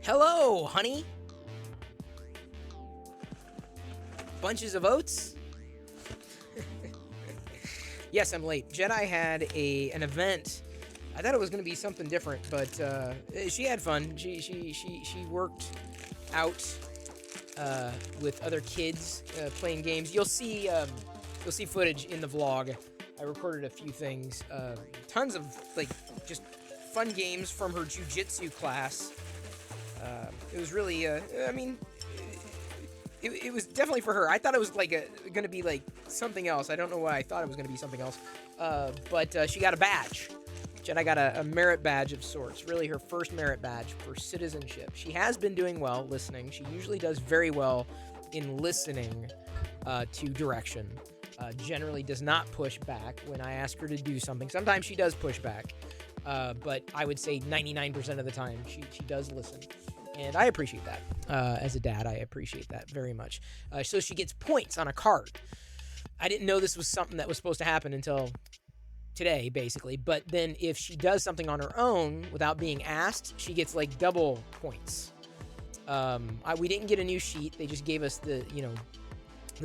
Hello, honey. Bunches of oats? Yes, I'm late. Jedi had an event. I thought it was going to be something different, but she had fun. She worked out with other kids playing games. You'll see footage in the vlog. I recorded a few things. Tons of just fun games from her jujitsu class. It was really, it was definitely for her. I thought it was going to be like something else. I don't know why I thought it was going to be something else. But she got a badge. Jedi got a merit badge of sorts. Really her first merit badge for citizenship. She has been doing well listening. She usually does very well in listening to direction. Generally does not push back when I ask her to do something. Sometimes she does push back. But I would say 99% of the time she does listen. And I appreciate that. As a dad, I appreciate that very much. So she gets points on a card. I didn't know this was something that was supposed to happen until today, basically. But then if she does something on her own without being asked, she gets double points. We didn't get a new sheet. They just gave us the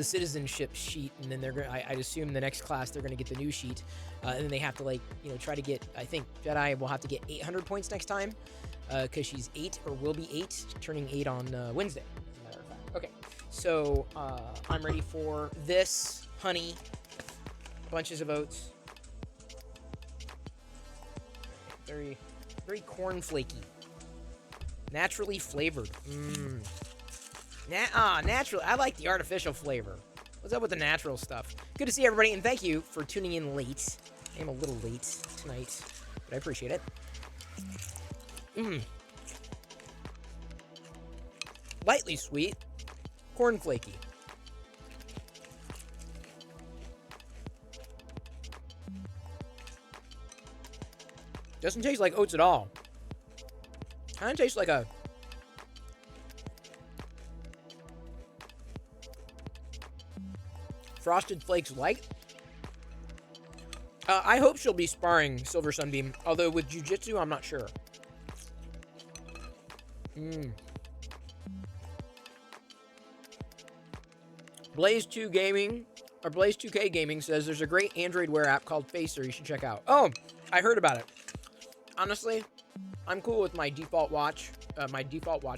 citizenship sheet, and then I'd assume the next class they're gonna get the new sheet, and then they have to try to get. I think Jedi will have to get 800 points next time, because she's 8 or will be 8, turning 8 on Wednesday. As a matter of fact. Okay, so I'm ready for this honey, bunches of oats, very, very cornflakey, naturally flavored. Natural. I like the artificial flavor. What's up with the natural stuff? Good to see everybody, and thank you for tuning in late. I am a little late tonight, but I appreciate it. Lightly sweet, cornflakey. Doesn't taste like oats at all. Kind of tastes like a Frosted Flakes Light. I hope she'll be sparring Silver Sunbeam, although with Jiu-Jitsu, I'm not sure. Blaze 2 Gaming, or Blaze 2K Gaming says there's a great Android Wear app called Facer you should check out. Oh, I heard about it. Honestly, I'm cool with my default watch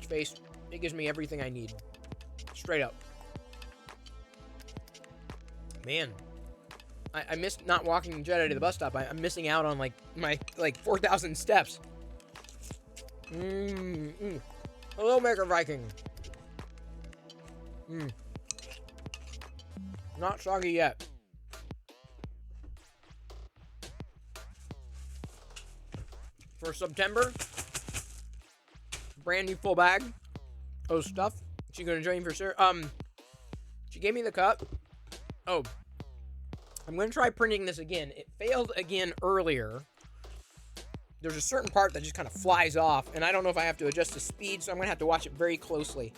face. It gives me everything I need. Straight up. Man, I missed not walking Jedi to the bus stop. I'm missing out on my 4,000 steps. Hello, Maker Viking. Not soggy yet. For September, brand new full bag of stuff. She's gonna join for sure. She gave me the cup. Oh, I'm going to try printing this again. It failed again earlier. There's a certain part that just kind of flies off, and I don't know if I have to adjust the speed, so I'm going to have to watch it very closely.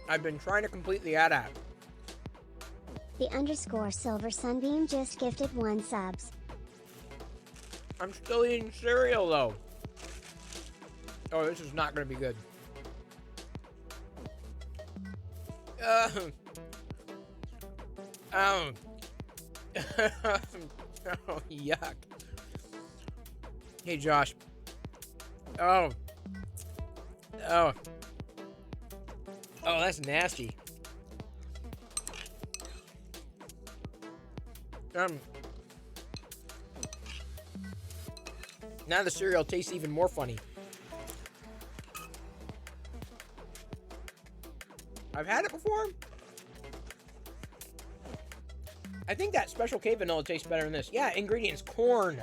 I've been trying to complete the AT-AT. The _ Silver Sunbeam just gifted 1 subs. I'm still eating cereal, though. Oh, this is not going to be good. Oh, yuck. Hey, Josh. Oh, that's nasty. Now the cereal tastes even more funny. I've had it before. I think that Special K vanilla tastes better than this. Yeah, ingredients, corn.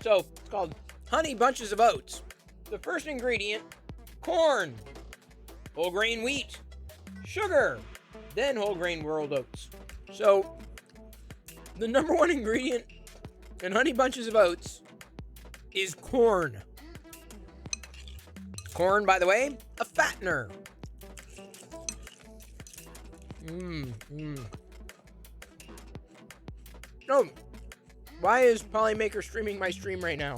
So, it's called Honey Bunches of Oats. The first ingredient, corn. Whole grain wheat. Sugar. Then whole grain rolled oats. So, the number one ingredient in Honey Bunches of Oats is corn. Corn, by the way, a fattener. Oh, why is Polymaker streaming my stream right now?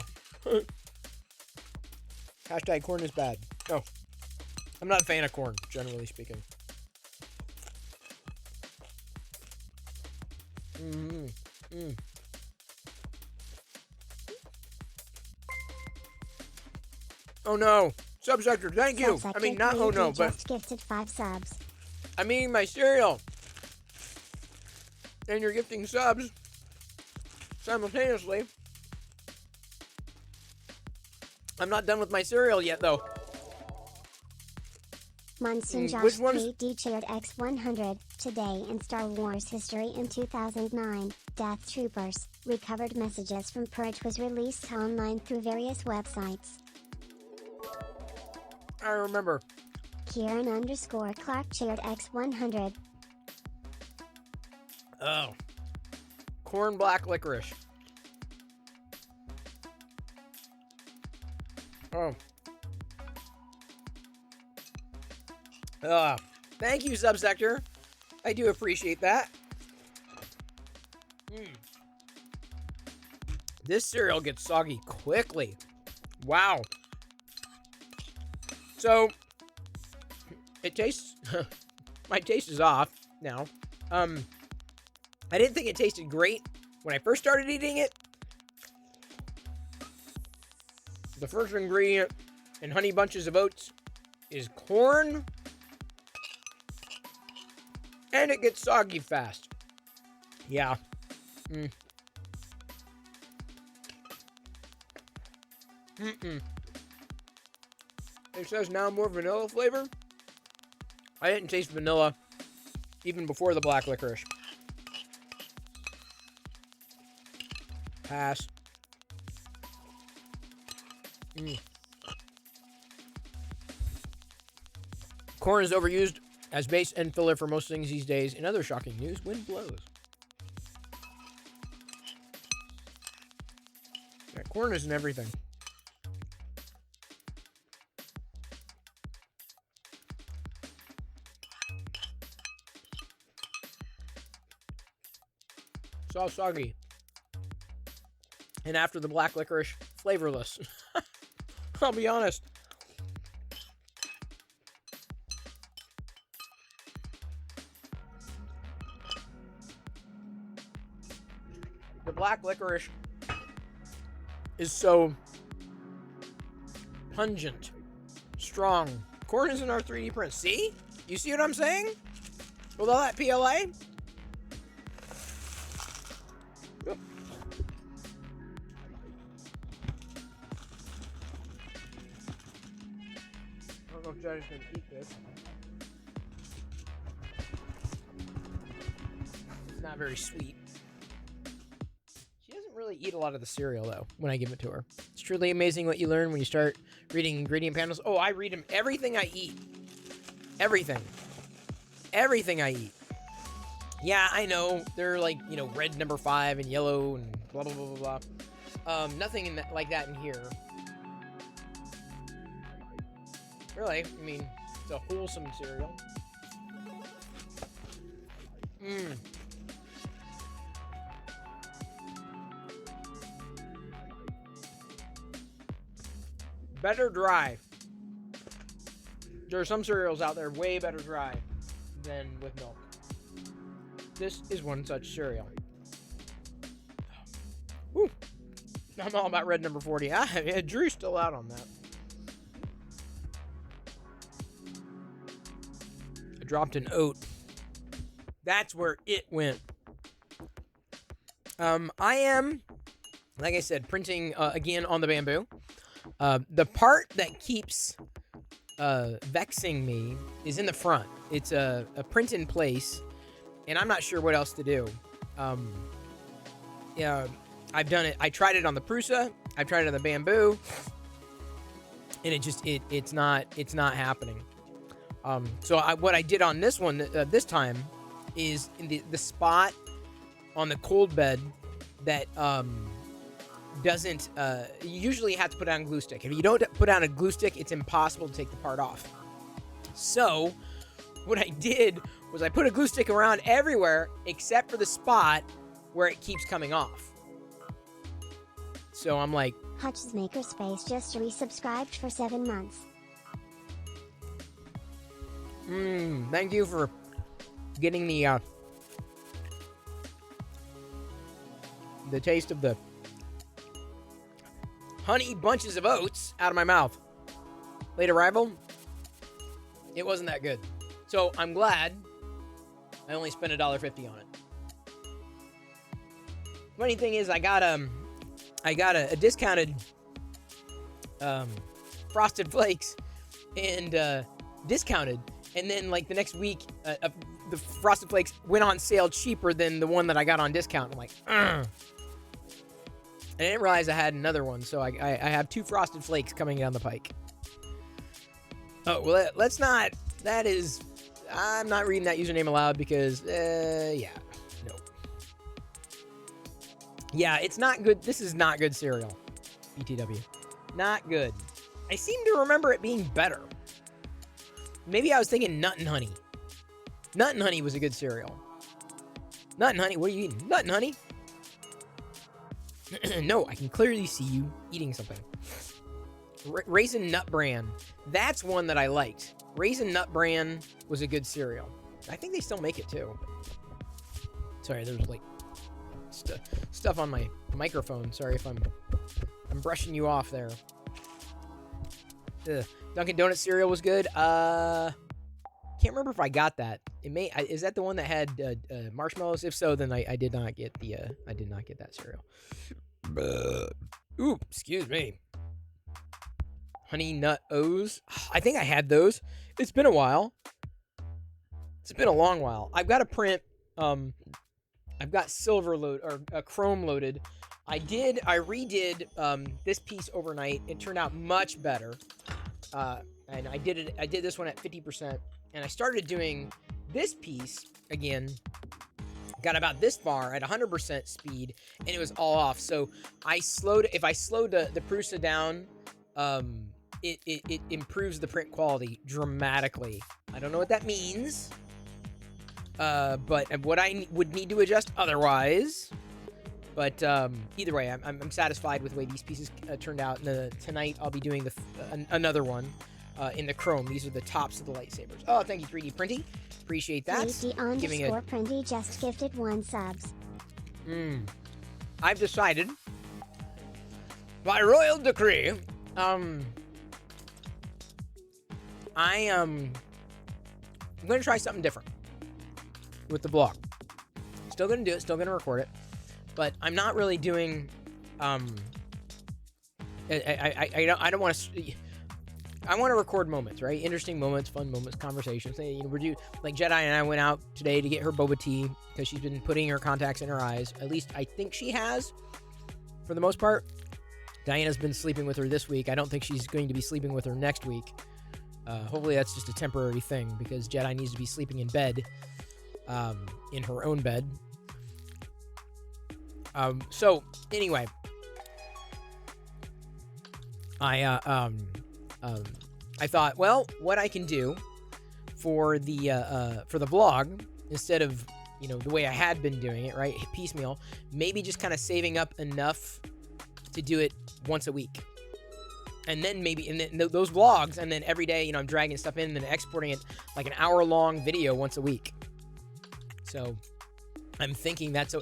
Hashtag corn is bad. No. I'm not a fan of corn, generally speaking. Oh no. Subsector, thank you. I mean, not oh no, but just gifted 5 subs. I'm eating my cereal. And you're gifting subs simultaneously. I'm not done with my cereal yet, though. Monsoon Josh 3D chaired X100 today in Star Wars history in 2009. Death Troopers recovered messages from Purge was released online through various websites. I remember. Kieran_Clark chaired X100. Oh. Corn black licorice. Oh. Thank you, Subsector. I do appreciate that. This cereal gets soggy quickly. Wow. So, it tastes... my taste is off now. I didn't think it tasted great when I first started eating it. The first ingredient in Honey Bunches of Oats is corn. And it gets soggy fast. Yeah. It says now more vanilla flavor. I didn't taste vanilla even before the black licorice. Pass. Corn is overused as base and filler for most things these days. In other shocking news, wind blows. Yeah, corn isn't everything. It's all soggy. And after the black licorice, flavorless. I'll be honest. The black licorice is so pungent, strong. Corn is in our 3D print. See? You see what I'm saying? With all that PLA? Yep. I don't know if Johnny's gonna eat this. It's not very sweet. She doesn't really eat a lot of the cereal, though, when I give it to her. It's truly amazing what you learn when you start reading ingredient panels. Oh, I read them. Everything I eat. Everything. Everything I eat. Yeah, I know. They're like, you know, red number 5 and yellow and blah, blah, blah, blah, blah. Nothing in that, like that in here. Really, I mean, it's a wholesome cereal. Better dry. There are some cereals out there way better dry than with milk. This is one such cereal. Woo. I'm all about red number 40. Drew's still out on that. I dropped an oat. That's where it went. I am, like I said, printing again on the Bamboo. The part that keeps vexing me is in the front. It's a print in place, and I'm not sure what else to do. Yeah, I've done it. I tried it on the Prusa. I've tried it on the Bamboo, and it's not happening. So what I did on this one this time is in the spot on the cold bed that doesn't you usually have to put on a glue stick. If you don't put on a glue stick, it's impossible to take the part off. So what I did was I put a glue stick around everywhere except for the spot where it keeps coming off. So I'm like, Hutch's Makerspace just resubscribed for 7 months. Thank you for getting the taste of the honey bunches of oats out of my mouth. Late arrival, it wasn't that good. So I'm glad I only spent $1.50 on it. Funny thing is, I got a discounted Frosted Flakes and discounted, and then like the next week, the Frosted Flakes went on sale cheaper than the one that I got on discount. I'm like, ugh. I didn't realize I had another one, so I have 2 Frosted Flakes coming down the pike. Oh, well, let's not. That is, I'm not reading that username aloud because, yeah, no. Yeah, it's not good. This is not good cereal, BTW. Not good. I seem to remember it being better. Maybe I was thinking Nut and Honey. Nut and Honey was a good cereal. Nut and Honey, what are you eating? Nut and Honey? No, I can clearly see you eating something. Raisin Nut Bran. That's one that I liked. Raisin Nut Bran was a good cereal. I think they still make it too. Sorry, there's like stuff on my microphone. Sorry if I'm brushing you off there. Dunkin' Donuts cereal was good. Can't remember if I got that. Is that the one that had marshmallows? If so, then I did not get that cereal. Ooh, excuse me. Honey Nut O's. I think I had those. It's been a while. It's been a long while. I've got a print. I've got silver load or chrome loaded. I redid this piece overnight. It turned out much better. And I did this one at 50%. And I started doing this piece again. Got about this far at 100% speed, and it was all off. So if I slowed the Prusa down, it improves the print quality dramatically. I don't know what that means, but what I would need to adjust otherwise. But either way, I'm satisfied with the way these pieces turned out. And tonight I'll be doing another one in the chrome. These are the tops of the lightsabers. Oh, thank you, 3D Printy. Appreciate that. _Printy just gifted 1 subs. I've decided, by royal decree, I'm going to try something different with the blog. Still going to do it. Still going to record it. But I'm not really doing. I don't want to. I want to record moments, right? Interesting moments, fun moments, conversations. Like Jedi and I went out today to get her boba tea because she's been putting her contacts in her eyes. At least I think she has, for the most part. Diana's been sleeping with her this week. I don't think she's going to be sleeping with her next week. Hopefully that's just a temporary thing because Jedi needs to be sleeping in bed, in her own bed. So anyway, I thought, well, what I can do for the blog, instead of, the way I had been doing it, right, piecemeal, maybe just kind of saving up enough to do it once a week. And then those vlogs, and then every day, I'm dragging stuff in and then exporting it like an hour-long video once a week. So I'm thinking that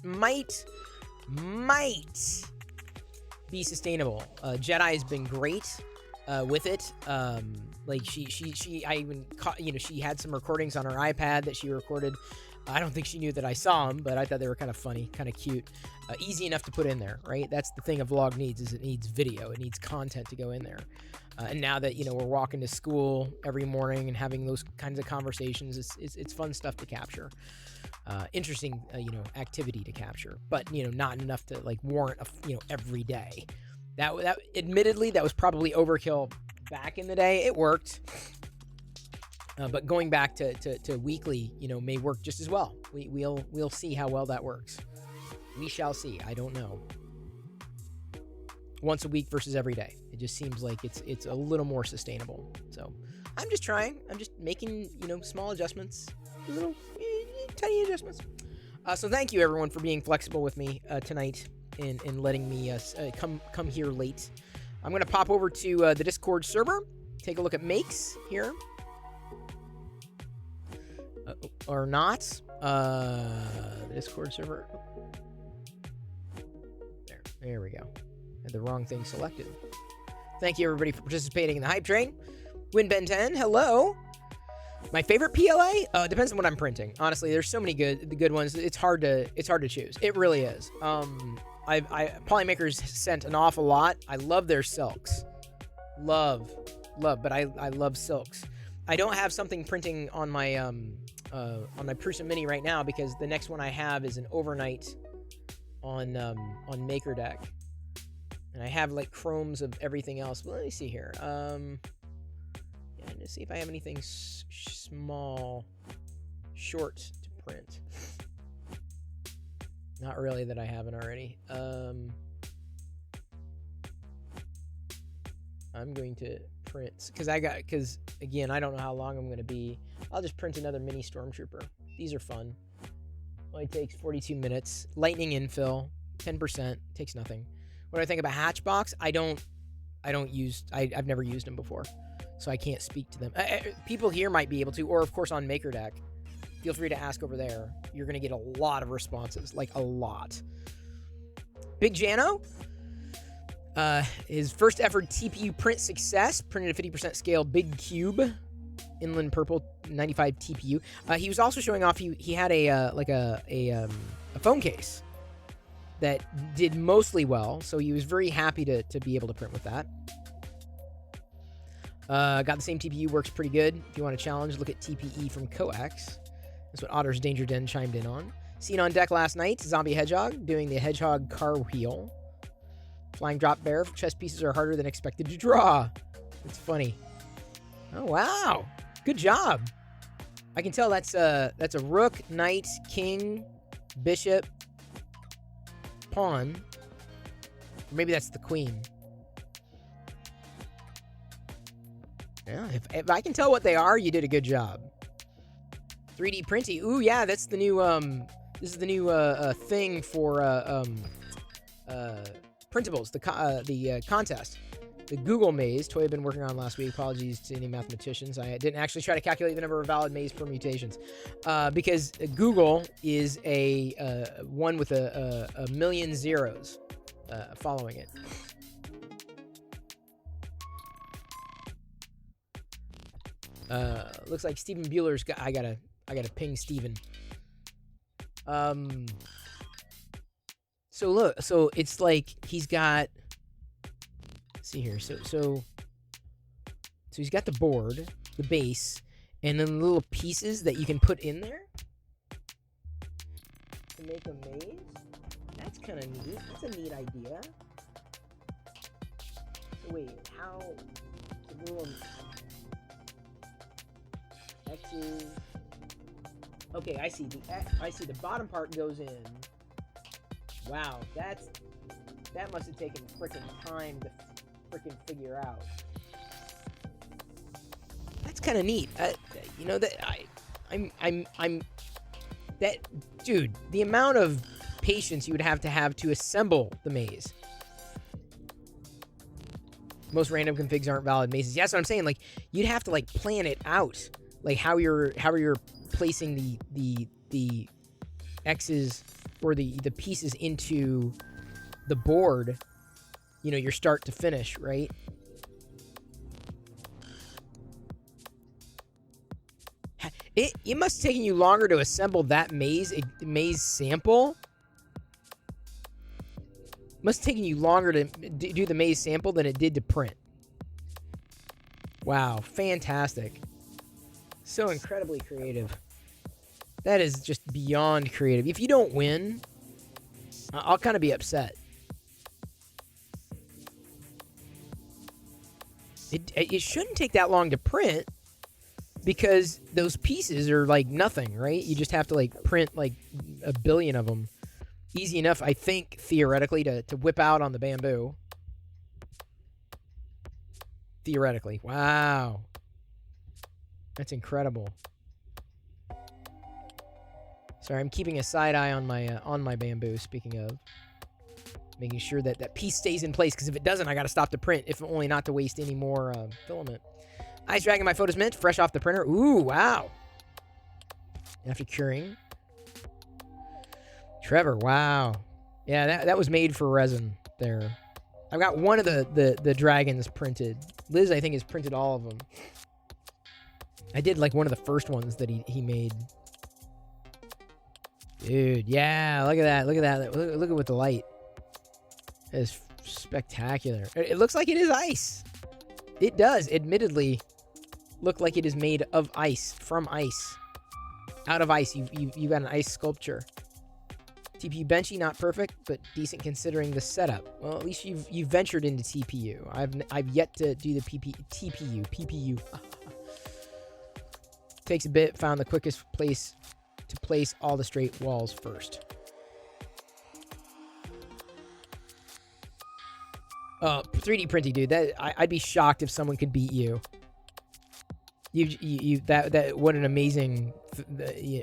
might be sustainable. Jedi has been great with it. Like I even caught, she had some recordings on her iPad that she recorded. I don't think she knew that I saw them, but I thought they were kind of funny, kind of cute, easy enough to put in there, right? That's the thing a vlog needs, is it needs video. It needs content to go in there. And now that, we're walking to school every morning and having those kinds of conversations, it's fun stuff to capture. Interesting, activity to capture, but, not enough to like warrant, every day. That admittedly, that was probably overkill back in the day. It worked. But going back to weekly, may work just as well. We'll see how well that works. We shall see. I don't know. Once a week versus every day. It just seems like it's a little more sustainable. So I'm just trying. I'm just making, small adjustments. Little tiny adjustments. So thank you everyone for being flexible with me tonight. in letting me come here late. I'm gonna pop over to the Discord server, take a look at makes here, or not. The Discord server. There we go. Had the wrong thing selected. Thank you everybody for participating in the hype train. WinBen 10, hello. My favorite PLA? Depends on what I'm printing. Honestly, there's so many good ones. It's hard to choose. It really is. Polymakers sent an awful lot. I love their silks. Love, but I love silks. I don't have something printing on my Prusa Mini right now because the next one I have is an overnight on MakerDeck. And I have like chromes of everything else. But let me see here. Let's see if I have anything small, short to print. Not really that I haven't already. I'm going to print because again, I don't know how long I'm going to be. I'll just print another mini Stormtrooper. These are fun. Only takes 42 minutes. Lightning infill, 10%. Takes nothing. What do I think about Hatchbox? I've never used them before, so I can't speak to them. People here might be able to, or of course on MakerDeck. Feel free to ask over there. You're going to get a lot of responses, like a lot. Big Jano, his first ever TPU print success, printed a 50% scale big cube, inland purple 95 TPU. He was also showing off he had a phone case that did mostly well, so he was very happy to be able to print with that. Got the same TPU, works pretty good. If you want a challenge, look at TPE from Coax. That's what Otter's Danger Den chimed in on. Seen on deck last night, Zombie Hedgehog doing the Hedgehog car wheel. Flying Drop Bear, chess pieces are harder than expected to draw. It's funny. Oh, wow. Good job. I can tell that's a rook, knight, king, bishop, pawn. Or maybe that's the queen. Yeah, if I can tell what they are, you did a good job. 3D printy. Ooh, yeah, that's the new this is the new thing for printables, the contest. The Google maze, toy I've been working on last week. Apologies to any mathematicians. I didn't actually try to calculate the number of valid maze permutations because Google is a one with a million zeros following it. Looks like Stephen Bueller's got. I gotta ping Steven. So look, so it's like he's got. Let's see here, so he's got the board, the base, and then little pieces that you can put in there to make a maze. That's kind of neat. That's a neat idea. So wait, how? The little X's. Okay, I see. The bottom part goes in. Wow, that must have taken freaking time to freaking figure out. That's kind of neat. You know that I'm that dude. The amount of patience you would have to assemble the maze. Most random configs aren't valid mazes. Yeah, that's what I'm saying. Like you'd have to like plan it out, like how you're placing the X's or the pieces into the board, you know, your start to finish, right? It must have taken you longer to assemble that maze sample. Must have taken you longer to do the maze sample than it did to print. Wow, fantastic. So incredibly creative. That is just beyond creative. If you don't win, I'll kind of be upset. It shouldn't take that long to print because those pieces are like nothing, right? You just have to like print like a billion of them. Easy enough, I think, theoretically, to whip out on the bamboo. Theoretically. Wow. That's incredible. Sorry, I'm keeping a side eye on my bamboo, speaking of. Making sure that that piece stays in place, because if it doesn't, I got to stop the print, if only not to waste any more filament. Ice Dragon, my photo's mint, fresh off the printer. Ooh, wow. After curing. Trevor, wow. Yeah, that was made for resin there. I've got one of the dragons printed. Liz, I think, has printed all of them. I did like one of the first ones that he made. Dude, yeah, look at that. Look at that. Look at what the light is. Spectacular. It looks like it is ice. It does, admittedly, look like it is made of ice, from ice. Out of ice, you got an ice sculpture. TPU Benchy, not perfect, but decent considering the setup. Well, at least you've ventured into TPU. I've yet to do the PPU. Takes a bit. Found the quickest place to place all the straight walls first. 3D printing, dude. I'd be shocked if someone could beat you. That what an amazing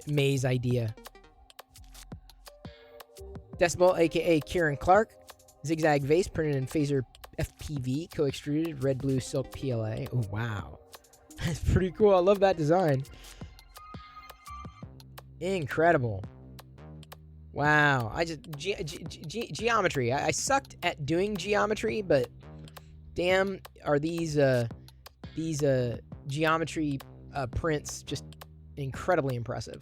maze idea. Decibel, aka Kieran Clark, zigzag vase printed in phaser FPV, co-extruded red blue silk PLA. Oh wow, that's pretty cool. I love that design. Incredible. Wow, I just geometry. I sucked at doing geometry, but damn, are these geometry prints just incredibly impressive.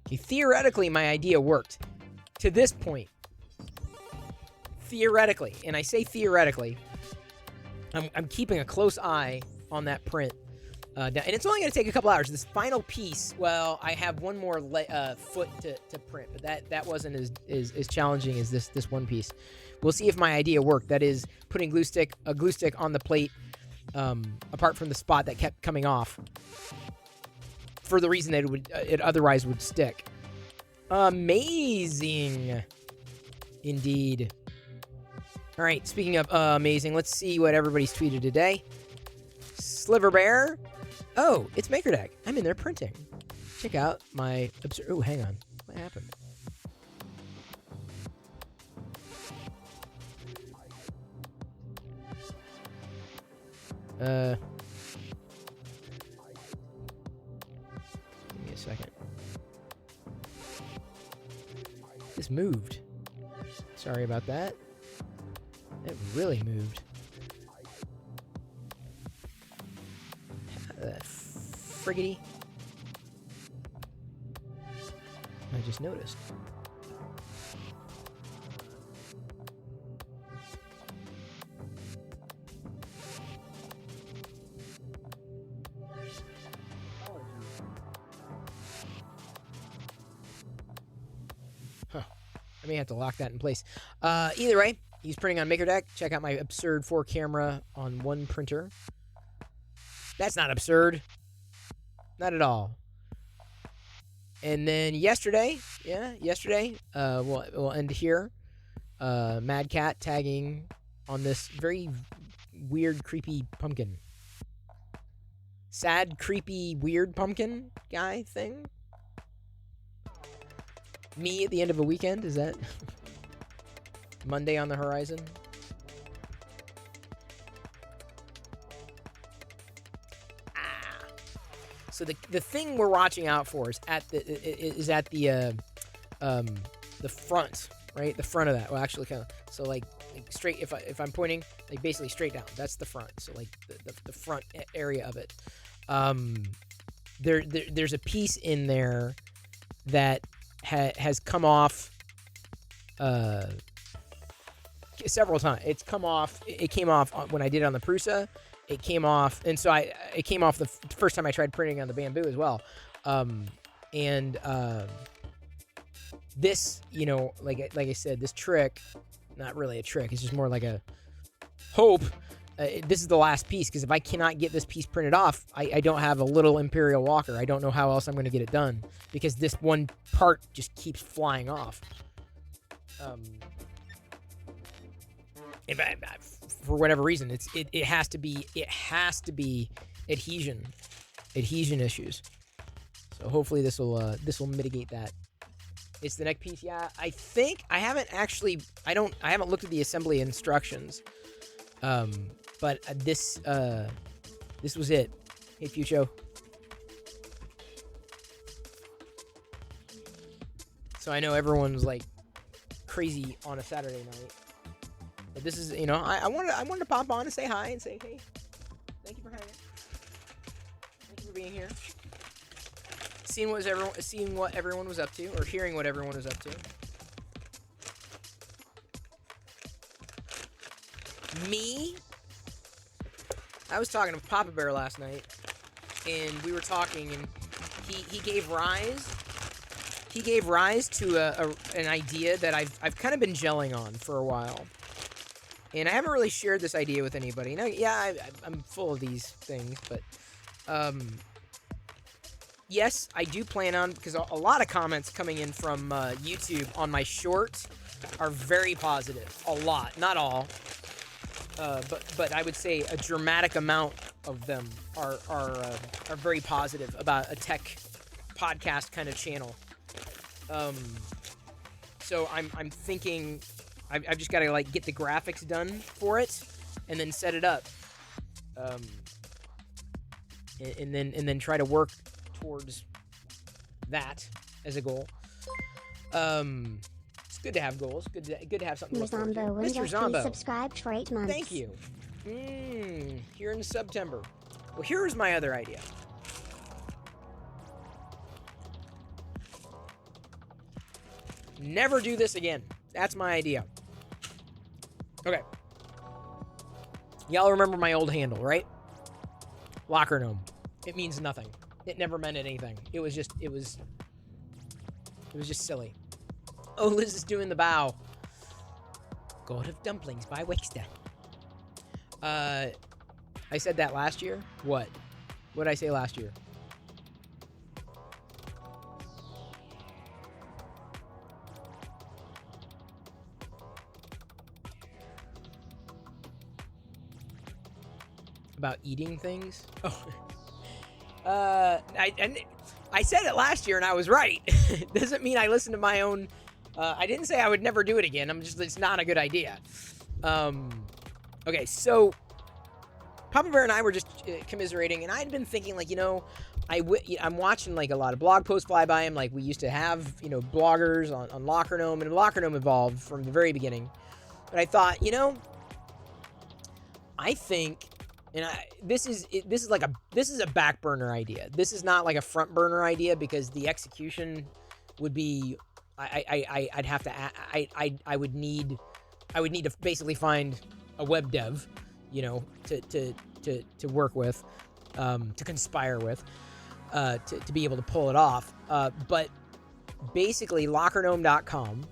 Okay, theoretically, my idea worked to this point. Theoretically, and I say theoretically, I'm keeping a close eye on that print. And it's only going to take a couple hours. This final piece, well, I have one more foot to print, but that wasn't as challenging as this one piece. We'll see if my idea worked. That is putting a glue stick on the plate, apart from the spot that kept coming off, for the reason that it otherwise would stick. Amazing, indeed. All right, speaking of amazing, let's see what everybody's tweeted today. Sliver Bear. Oh, it's MakerDeck. I'm in there printing. Check out my... Oh, hang on. What happened? Give me a second. This moved. Sorry about that. It really moved. Friggity. I just noticed. Huh. I may have to lock that in place. Either way, he's printing on MakerDeck. Check out my absurd 4 camera on one printer. That's not absurd. Not at all. And then yesterday, we'll end here. Mad Cat tagging on this very weird, creepy pumpkin. Sad, creepy, weird pumpkin guy thing. Me at the end of a weekend, is that Monday on the horizon? So the thing we're watching out for is at the front, right? The front of that. Well, actually, kind of. So like straight. If I'm pointing, like basically straight down. That's the front. So like the front area of it. There's a piece in there that has come off several times. It's come off. It came off when I did it on the Prusa. It came off, and so it came off the first time I tried printing on the Bamboo as well. This, like I said, this trick, not really a trick. It's just more like a hope. This is the last piece, because if I cannot get this piece printed off, I don't have a little Imperial Walker. I don't know how else I'm going to get it done, because this one part just keeps flying off. For whatever reason, it has to be adhesion issues. So hopefully this will mitigate that. It's the neck piece. Yeah, I think I haven't looked at the assembly instructions. But this was it. Hey, Fucho. So I know everyone's like crazy on a Saturday night. But this is, I wanted to pop on and say hi and say, hey, thank you for hanging. Thank you for being here. Seeing what everyone was up to, or hearing what everyone was up to. Me? I was talking to Papa Bear last night, and we were talking, and he gave rise to an idea that I've kind of been gelling on for a while, and I haven't really shared this idea with anybody. Now, yeah, I'm full of these things, but yes, I do plan on, because a lot of comments coming in from YouTube on my short are very positive. A lot, not all. But I would say a dramatic amount of them are very positive about a tech podcast kind of channel. So I'm thinking I've just got to like get the graphics done for it and then set it up, and then try to work towards that as a goal. It's good to have goals. Good to have something to look forward to. Mr. Zombo subscribed for 8 months. Thank you. Here in September. Well, here's my other idea. Never do this again. That's my idea. Okay. Y'all remember my old handle, right? Locker Gnome. It means nothing. It never meant anything. It was just silly. Oh, Liz is doing the bow. God of Dumplings by Wixter. I said that last year? What? What did I say last year? About eating things? Oh. I said it last year and I was right. Doesn't mean I listened to my own. I didn't say I would never do it again. It's not a good idea. Okay, so Papa Bear and I were just commiserating, and I'd been thinking, like, I'm watching like a lot of blog posts fly by him. Like, we used to have, bloggers on Locker Gnome, and Locker Gnome evolved from the very beginning. But I thought, I think, and this is a back burner idea. This is not like a front burner idea, because the execution would be, I would need to basically find a web dev, to work with, to conspire with, to be able to pull it off. But basically, LockerGnome.com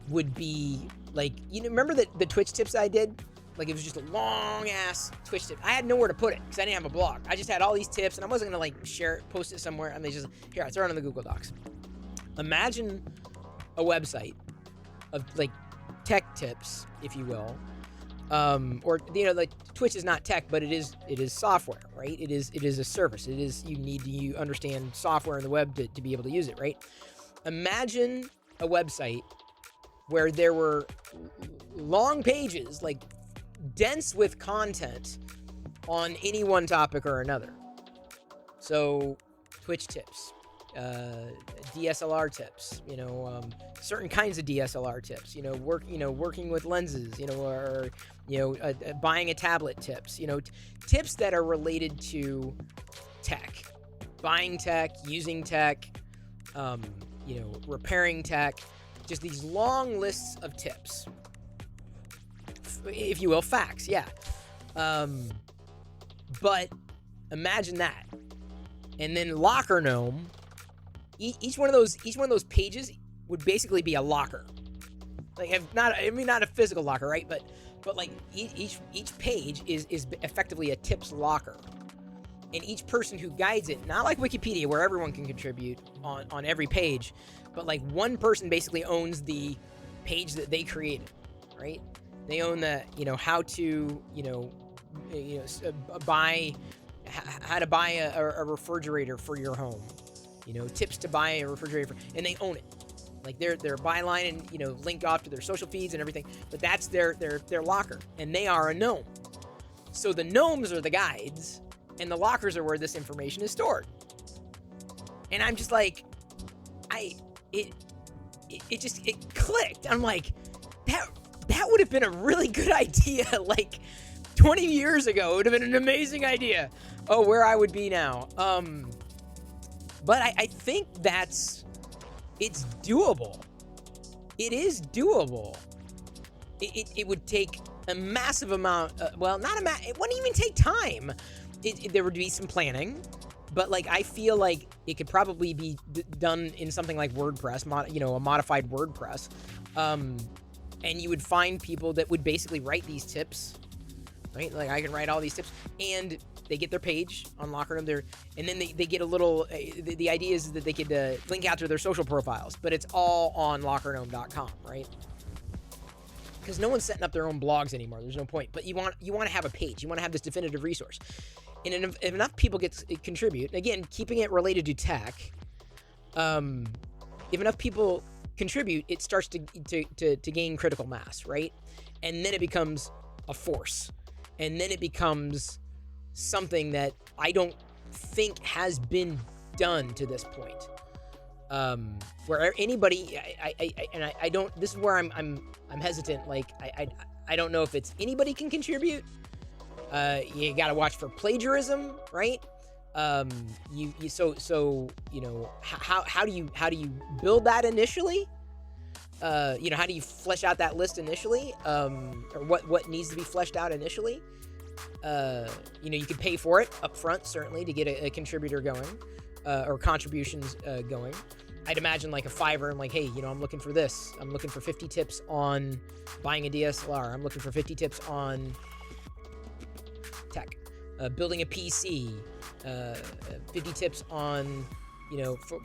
would be like, remember the Twitch tips I did? Like, it was just a long ass Twitch tip. I had nowhere to put it because I didn't have a blog. I just had all these tips, and I wasn't gonna like share it, post it somewhere. And they just, here, I throw it on the Google Docs. Imagine a website of like tech tips, if you will, or like Twitch is not tech, but it is software, right? It is a service. You need to understand software in the web to be able to use it, right? Imagine a website where there were long pages, like dense with content on any one topic or another. So Twitch tips, DSLR tips, certain kinds of DSLR tips, working with lenses, or buying a tablet tips, tips that are related to tech, buying tech, using tech, repairing tech, just these long lists of tips, if you will, facts, yeah. But imagine that, and then Locker Gnome. Each one of those pages would basically be a locker, like not a physical locker, right? But like each page is effectively a tips locker, and each person who guides it, not like Wikipedia where everyone can contribute on every page, but like one person basically owns the page that they created, right? They own the how to buy how to buy a refrigerator for your home, tips to buy a refrigerator, and they own it. Like their byline and linked off to their social feeds and everything, but that's their locker, and they are a gnome. So the gnomes are the guides, and the lockers are where this information is stored. And I'm just like, it clicked. I'm like, that would have been a really good idea like 20 years ago. It would have been an amazing idea. Oh, where I would be now. But I think it's doable. It is doable. It would take a massive amount. It wouldn't even take time. There would be some planning, but like I feel like it could probably be done in something like WordPress, a modified WordPress, and you would find people that would basically write these tips, right? Like I can write all these tips, and they get their page on Locker Gnome there, and then they get a little. The idea is that they could link out to their social profiles, but it's all on LockerGnome.com, right? Because no one's setting up their own blogs anymore. There's no point. But you want to have a page. You want to have this definitive resource. And if enough people contribute, again, keeping it related to tech, if enough people contribute, it starts to gain critical mass, right? And then it becomes a force. And then it becomes something that I don't think has been done to this point. Where anybody, I don't. This is where I'm hesitant. Like I don't know if it's anybody can contribute. You got to watch for plagiarism, right? How do you build that initially? How do you flesh out that list initially? Or what needs to be fleshed out initially? You could pay for it up front, certainly, to get a contributor going, or contributions going. I'd imagine like a Fiverr. I'm like, hey, I'm looking for this. I'm looking for 50 tips on buying a DSLR. I'm looking for 50 tips on tech, building a PC, 50 tips on,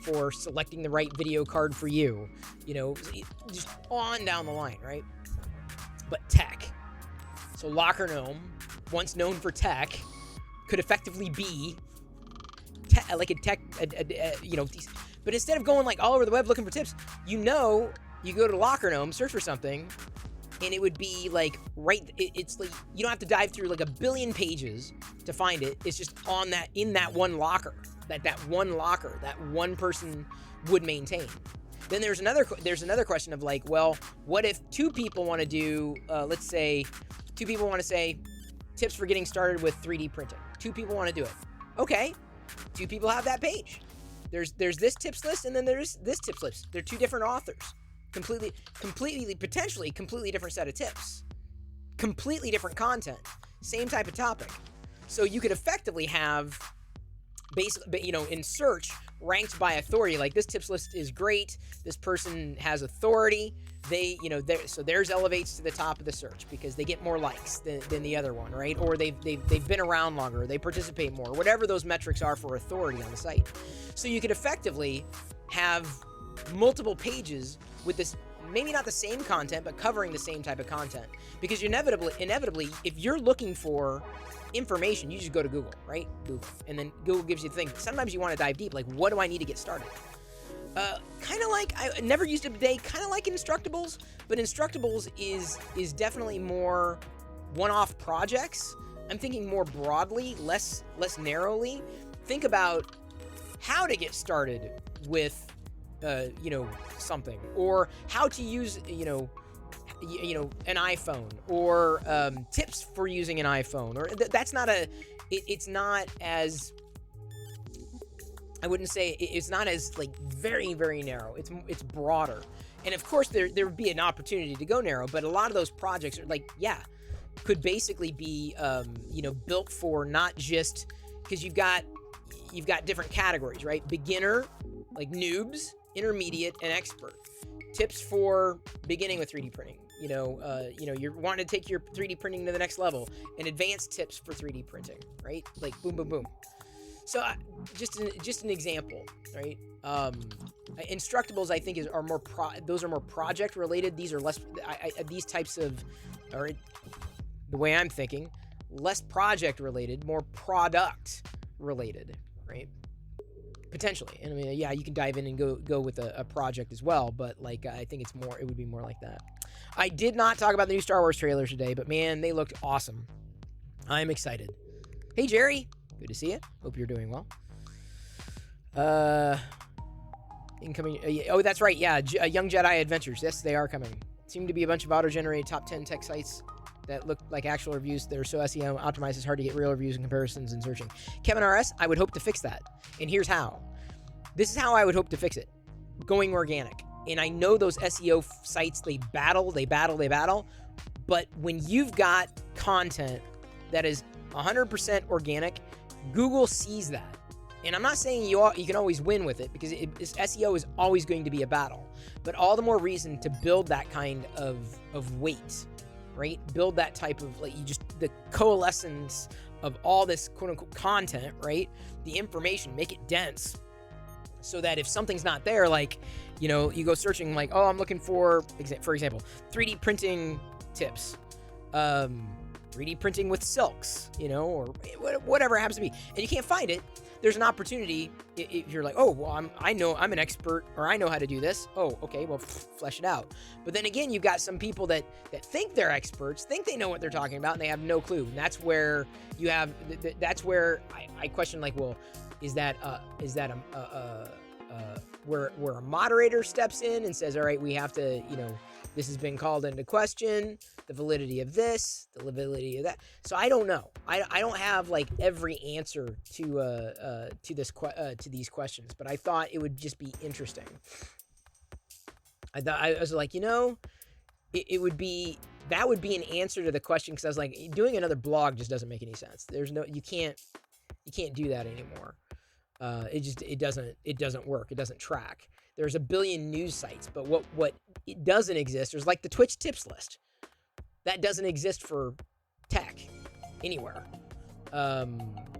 for selecting the right video card for you, just on down the line, right? But tech. So Locker Gnome, once known for tech, could effectively be like a tech, but instead of going like all over the web looking for tips, you go to Locker Gnome, search for something, and it would be like it's like you don't have to dive through like a billion pages to find it. It's just in that one locker that one person would maintain. Then there's another question of like, well, what if two people want to do, let's say, two people want to say tips for getting started with 3D printing. Two people want to do it. Okay, two people have that page. There's this tips list, and then there's this tips list. They're two different authors. Potentially completely different set of tips. Completely different content. Same type of topic. So you could effectively have, basically, in search, ranked by authority. Like, this tips list is great. This person has authority. So theirs elevates to the top of the search because they get more likes than the other one, right? Or they've been around longer. They participate more. Whatever those metrics are for authority on the site. So you could effectively have multiple pages with this, maybe not the same content, but covering the same type of content. Because inevitably, if you're looking for information, you just go to Google, right? Google. And then Google gives you the thing. Sometimes you want to dive deep, like, what do I need to get started? Kind of like, I never used it today, kind of like Instructables, but Instructables is definitely more one-off projects. I'm thinking more broadly, less narrowly. Think about how to get started with something, or how to use an iPhone, or tips for using an iPhone, or that's not it's not as, I wouldn't say it's not as like very, very narrow. It's broader, and of course there would be an opportunity to go narrow, but a lot of those projects are like, could basically be built for not just, because you've got different categories, right? Beginner, like noobs, intermediate, and expert. Tips for beginning with 3D printing. You're wanting to take your 3D printing to the next level, and advanced tips for 3D printing, right? Like boom, boom, boom. So just an example, right? Instructables, I think, are more project related. These are less. These types of, or the way I'm thinking, less project related, more product related, right? Potentially. And I mean, yeah, you can dive in and go with a project as well, but like I think it would be more like that. I did not talk about the new Star Wars trailers today, but man, they looked awesome. I'm excited. Hey Jerry, good to see you. Hope you're doing well. Incoming. Oh, that's right. Yeah, Young Jedi Adventures. Yes, they are coming. Seem to be a bunch of auto-generated top 10 tech sites that look like actual reviews. They're so SEO optimized, it's hard to get real reviews and comparisons in searching. Kevin RS, I would hope to fix that. And here's how. This is how I would hope to fix it. Going organic. And I know those SEO sites, they battle. But when you've got content that is 100% organic, Google sees that. And I'm not saying you can always win with it, because SEO is always going to be a battle. But all the more reason to build that kind of weight, right? Build that type of, like, the coalescence of all this quote unquote content, right? The information, make it dense, so that if something's not there, like, you know, you go searching like, oh, I'm looking for example, 3D printing tips, 3D printing with silks, you know, or whatever it happens to be, and you can't find it. There's an opportunity if you're like, oh, well, I know I'm an expert, or I know how to do this. Oh, okay, well, flesh it out. But then again, you've got some people that think they're experts, think they know what they're talking about, and they have no clue. And that's where you have, that's where I question, like, well, is that where a moderator steps in and says, all right, we have to, you know, this has been called into question, the validity of this, the validity of that. So I don't know. I don't have like every answer to these questions, but I thought it would just be interesting. I was like, you know, that would be an answer to the question, because I was like, doing another blog just doesn't make any sense. You can't do that anymore. It doesn't work. It doesn't track. There's a billion news sites, but what it doesn't exist, there's like the Twitch tips list. That doesn't exist for tech anywhere.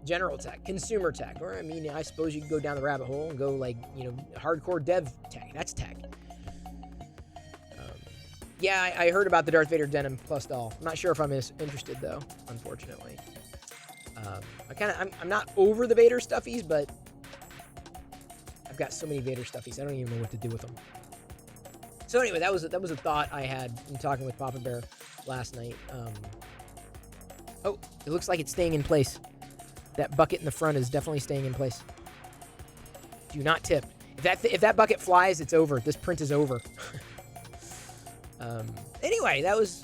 General tech, consumer tech, or I mean, I suppose you could go down the rabbit hole and go like, you know, hardcore dev tech. That's tech. Yeah, I heard about the Darth Vader Denim Plus doll. I'm not sure if I'm as interested though, unfortunately. I'm not over the Vader stuffies, but I've got so many Vader stuffies, I don't even know what to do with them. So anyway, that was a thought I had in talking with Papa Bear last night. Oh, it looks like it's staying in place. That bucket in the front is definitely staying in place. Do not tip. If that bucket flies, it's over. This print is over. Anyway, that was.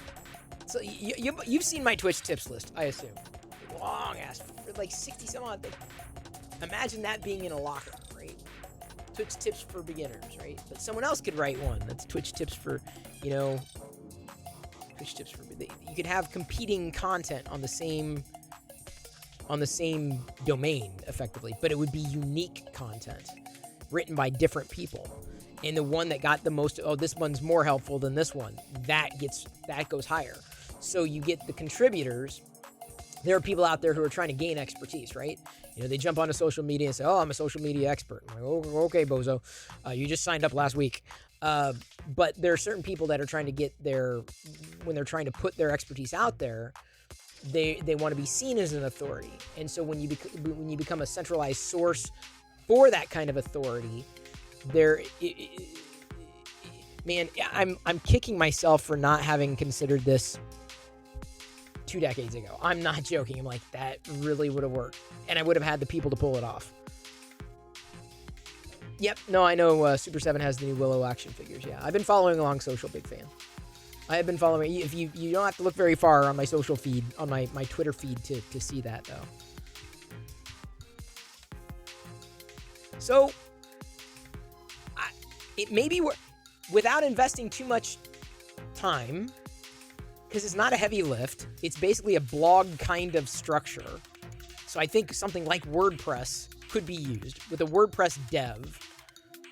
So you've seen my Twitch tips list, I assume. Long ass, like 60 some odd things. Imagine that being in a locker, right? Twitch tips for beginners, right? But someone else could write one. That's Twitch tips for, you know, Twitch tips for. You could have competing content on the same domain, effectively, but it would be unique content written by different people. And the one that got the most, oh, this one's more helpful than this one, that goes higher. So you get the contributors. There are people out there who are trying to gain expertise, right? You know, they jump onto social media and say, oh, I'm a social media expert. I'm like, oh, okay, bozo. You just signed up last week. But there are certain people that are trying to get when they're trying to put their expertise out there, they want to be seen as an authority. And so when you become a centralized source for that kind of authority, man, I'm kicking myself for not having considered this 2 decades ago. I'm not joking. I'm like, that really would have worked, and I would have had the people to pull it off. Yep. No, I know Super 7 has the new Willow action figures. Yeah, I've been following along social, big fan. I have been following. If you don't have to look very far on my social feed, on my Twitter feed to see that though. So it maybe without investing too much time, because it's not a heavy lift. It's basically a blog kind of structure. So I think something like WordPress could be used with a WordPress dev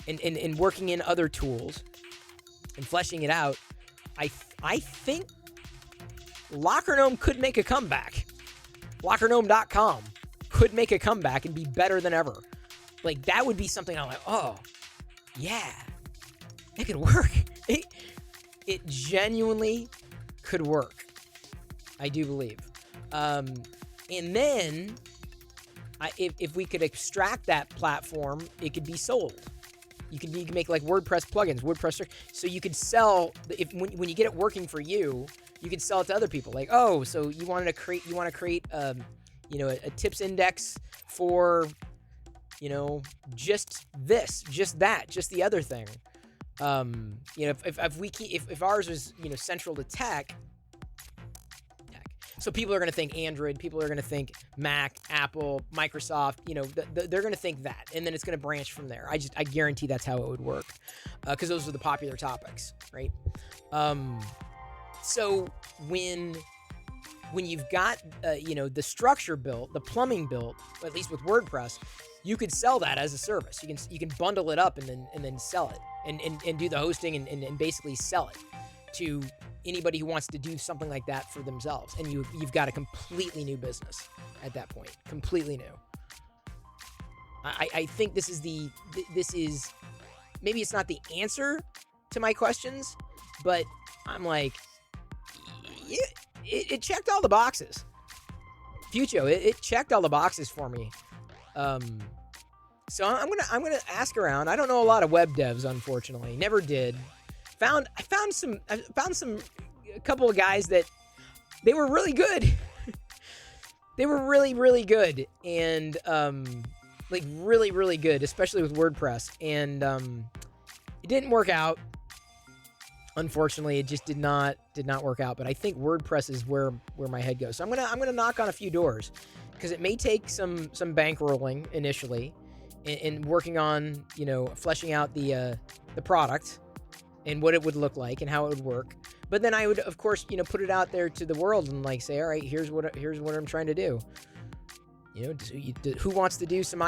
and working in other tools and fleshing it out. I think Locker Gnome could make a comeback. LockerGnome.com could make a comeback and be better than ever. Like, that would be something I'm like, oh, yeah, it could work. It genuinely could work. I do believe. And then if we could extract that platform, it could be sold. You can make like WordPress plugins, WordPress, so you could sell. When you get it working for you, you could sell it to other people. Like, oh, so you want to create a tips index for, just this, just that, just the other thing. If ours was central to tech. So people are going to think Android, people are going to think Mac, Apple, Microsoft, they're going to think that. And then it's going to branch from there. I guarantee that's how it would work, because those are the popular topics, right? So when you've got, the structure built, the plumbing built, at least with WordPress, you could sell that as a service. You can bundle it up and then sell it and do the hosting and basically sell it to anybody who wants to do something like that for themselves. And you've got a completely new business at that point. Completely new. I think this is maybe it's not the answer to my questions, but I'm like, yeah, it checked all the boxes. Fucho, it checked all the boxes for me. So I'm gonna ask around. I don't know a lot of web devs, unfortunately. Never did. I found a couple of guys that they were really good. They were really, really good, and really, really good, especially with WordPress. And it didn't work out. Unfortunately, it just did not work out. But I think WordPress is where my head goes. So I'm gonna knock on a few doors, because it may take some bankrolling initially, and working on fleshing out the product and what it would look like and how it would work. But then I would, of course, put it out there to the world and say, all right, here's what I'm trying to do. Who wants to do some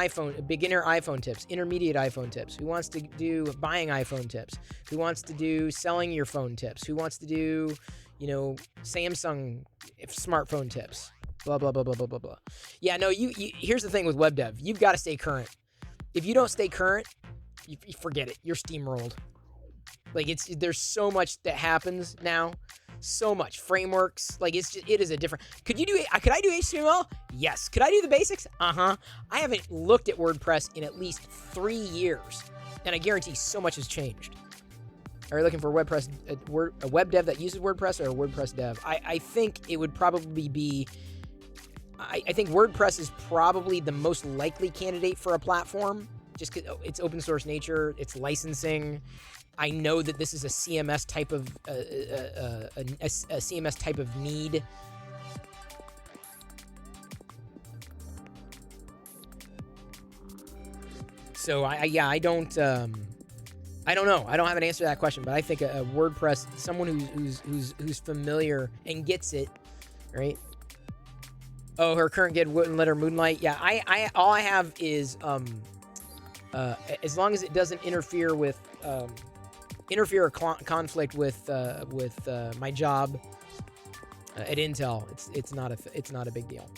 beginner iPhone tips, intermediate iPhone tips? Who wants to do buying iPhone tips? Who wants to do selling your phone tips? Who wants to do, Samsung smartphone tips? Blah, blah, blah, blah, blah, blah, blah. Yeah, no, here's the thing with web dev. You've got to stay current. If you don't stay current, you forget it. You're steamrolled. There's so much that happens now, so much frameworks. It is a different. Could I do HTML? Yes. Could I do the basics? I haven't looked at WordPress in at least 3 years, and I guarantee so much has changed. Are you looking for a web dev that uses WordPress, or a WordPress dev? I think it would probably be. I think WordPress is probably the most likely candidate for a platform, just because it's open source nature, it's licensing. I know that this is a CMS type of a CMS type of need. So I don't know. I don't have an answer to that question, but I think a WordPress, someone who's familiar and gets it, right? Oh, her current gig wouldn't let her Moonlight. Yeah, I all I have is as long as it doesn't interfere or conflict with my job at Intel, it's not a big deal.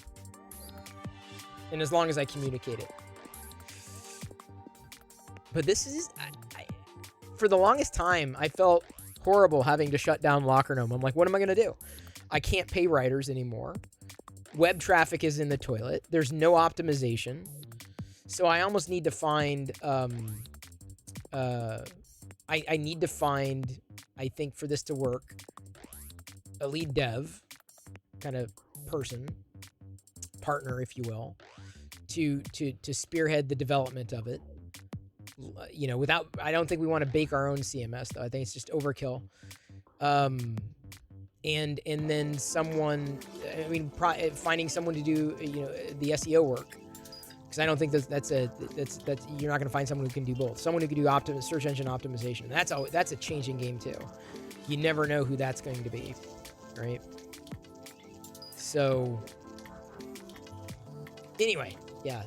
And as long as I communicate it. But this is for the longest time I felt horrible having to shut down Lockernome. I'm like, what am I going to do? I can't pay writers anymore. Web traffic is in the toilet. There's no optimization. So I almost need to find I need to find, I think, for this to work, a lead dev kind of person, partner, if you will, to spearhead the development of it. I don't think we want to bake our own CMS, though. I think it's just overkill. And then someone, finding someone to do, the SEO work. Because I don't think that's you're not going to find someone who can do both. Someone who can do search engine optimization. That's a changing game too. You never know who that's going to be, right? So anyway, yeah,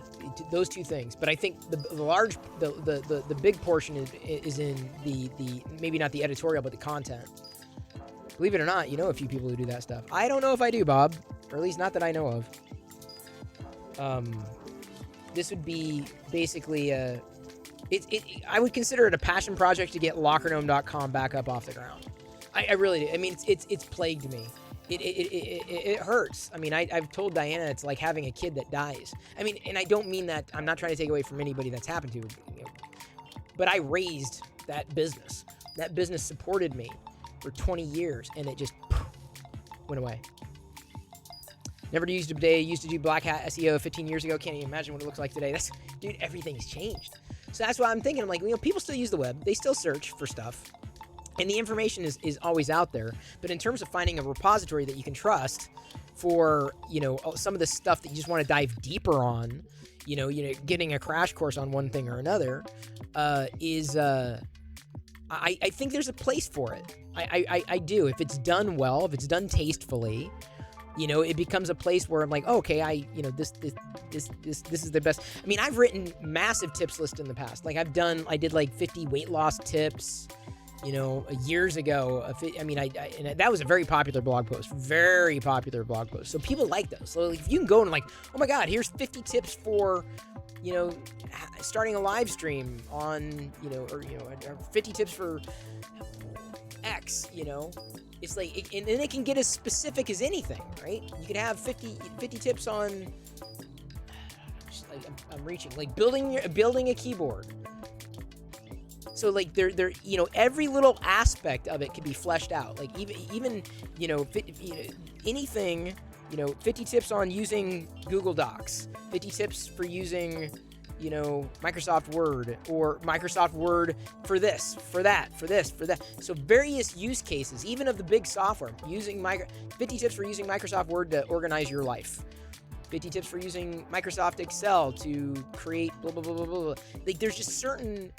those two things. But I think the big portion is in the maybe not the editorial, but the content. Believe it or not, a few people who do that stuff. I don't know if I do, Bob, or at least not that I know of. This would be basically I would consider it a passion project to get Lockernome.com back up off the ground. I really do. I mean, it's plagued me, it hurts. I mean, I've told Diana it's like having a kid that dies. I mean, and I don't mean that. I'm not trying to take away from anybody that's happened to, you know, but I raised that business. That business supported me for 20 years, and it just went away. Never used a bidet. Used to do black hat SEO 15 years ago. Can't even imagine what it looks like today. Dude, everything's changed. So that's why I'm thinking. I'm like, you know, people still use the web. They still search for stuff. And the information is always out there. But in terms of finding a repository that you can trust for, you know, some of the stuff that you just want to dive deeper on, you know, getting a crash course on one thing or another, I think there's a place for it. I do. If it's done well, if it's done tastefully, you know, it becomes a place where I'm like, oh, okay, this is the best. I mean, I've written massive tips list in the past. Like I did like 50 weight loss tips, you know, years ago. And that was a very popular blog post. So people like those. So if you can go and like, oh my God, here's 50 tips for, you know, starting a live stream on, you know, or 50 tips for X, you know, it's like, and then it can get as specific as anything, right? You could have 50 tips on, just like I'm reaching, like building a keyboard. So like they're you know, every little aspect of it can be fleshed out. Like even you know, anything, you know, 50 tips on using Google Docs, 50 tips for using, you know, Microsoft Word, or Microsoft Word for this, for that, for this, for that. So various use cases, even of the big software, 50 tips for using Microsoft Word to organize your life. 50 tips for using Microsoft Excel to create blah, blah, blah, blah, blah. Like there's just certain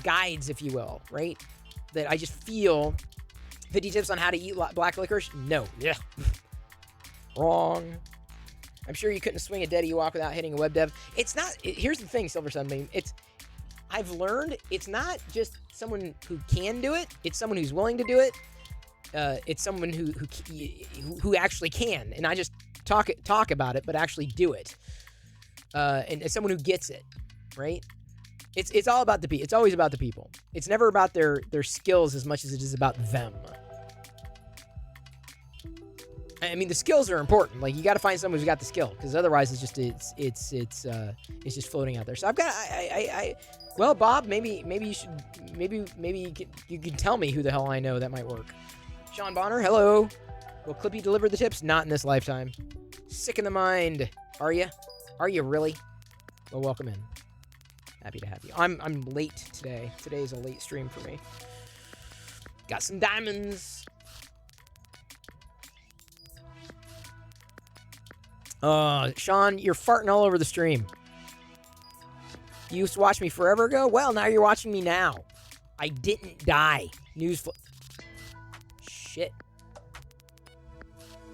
guides, if you will, right? That I just feel 50 tips on how to eat black licorice. No. Yeah. Wrong. I'm sure you couldn't swing a dead Ewok without hitting a web dev. It's not. Here's the thing, Silver Sunbeam. I've learned it's not just someone who can do it. It's someone who's willing to do it. It's someone who actually can, and I just talk about it, but actually do it. And it's someone who gets it, right? It's all about the people. It's always about the people. It's never about their skills as much as it is about them. I mean, the skills are important. Like, you got to find someone who's got the skill, because otherwise it's just floating out there. So I've got well, Bob, maybe you can tell me who the hell I know that might work. Sean Bonner, hello. Will Clippy deliver the tips? Not in this lifetime. Sick in the mind. Are you? Are you really? Well, welcome in. Happy to have you. I'm late today. Today is a late stream for me. Got some diamonds. Sean, you're farting all over the stream. You used to watch me forever ago? Well, now you're watching me now. I didn't die. Shit.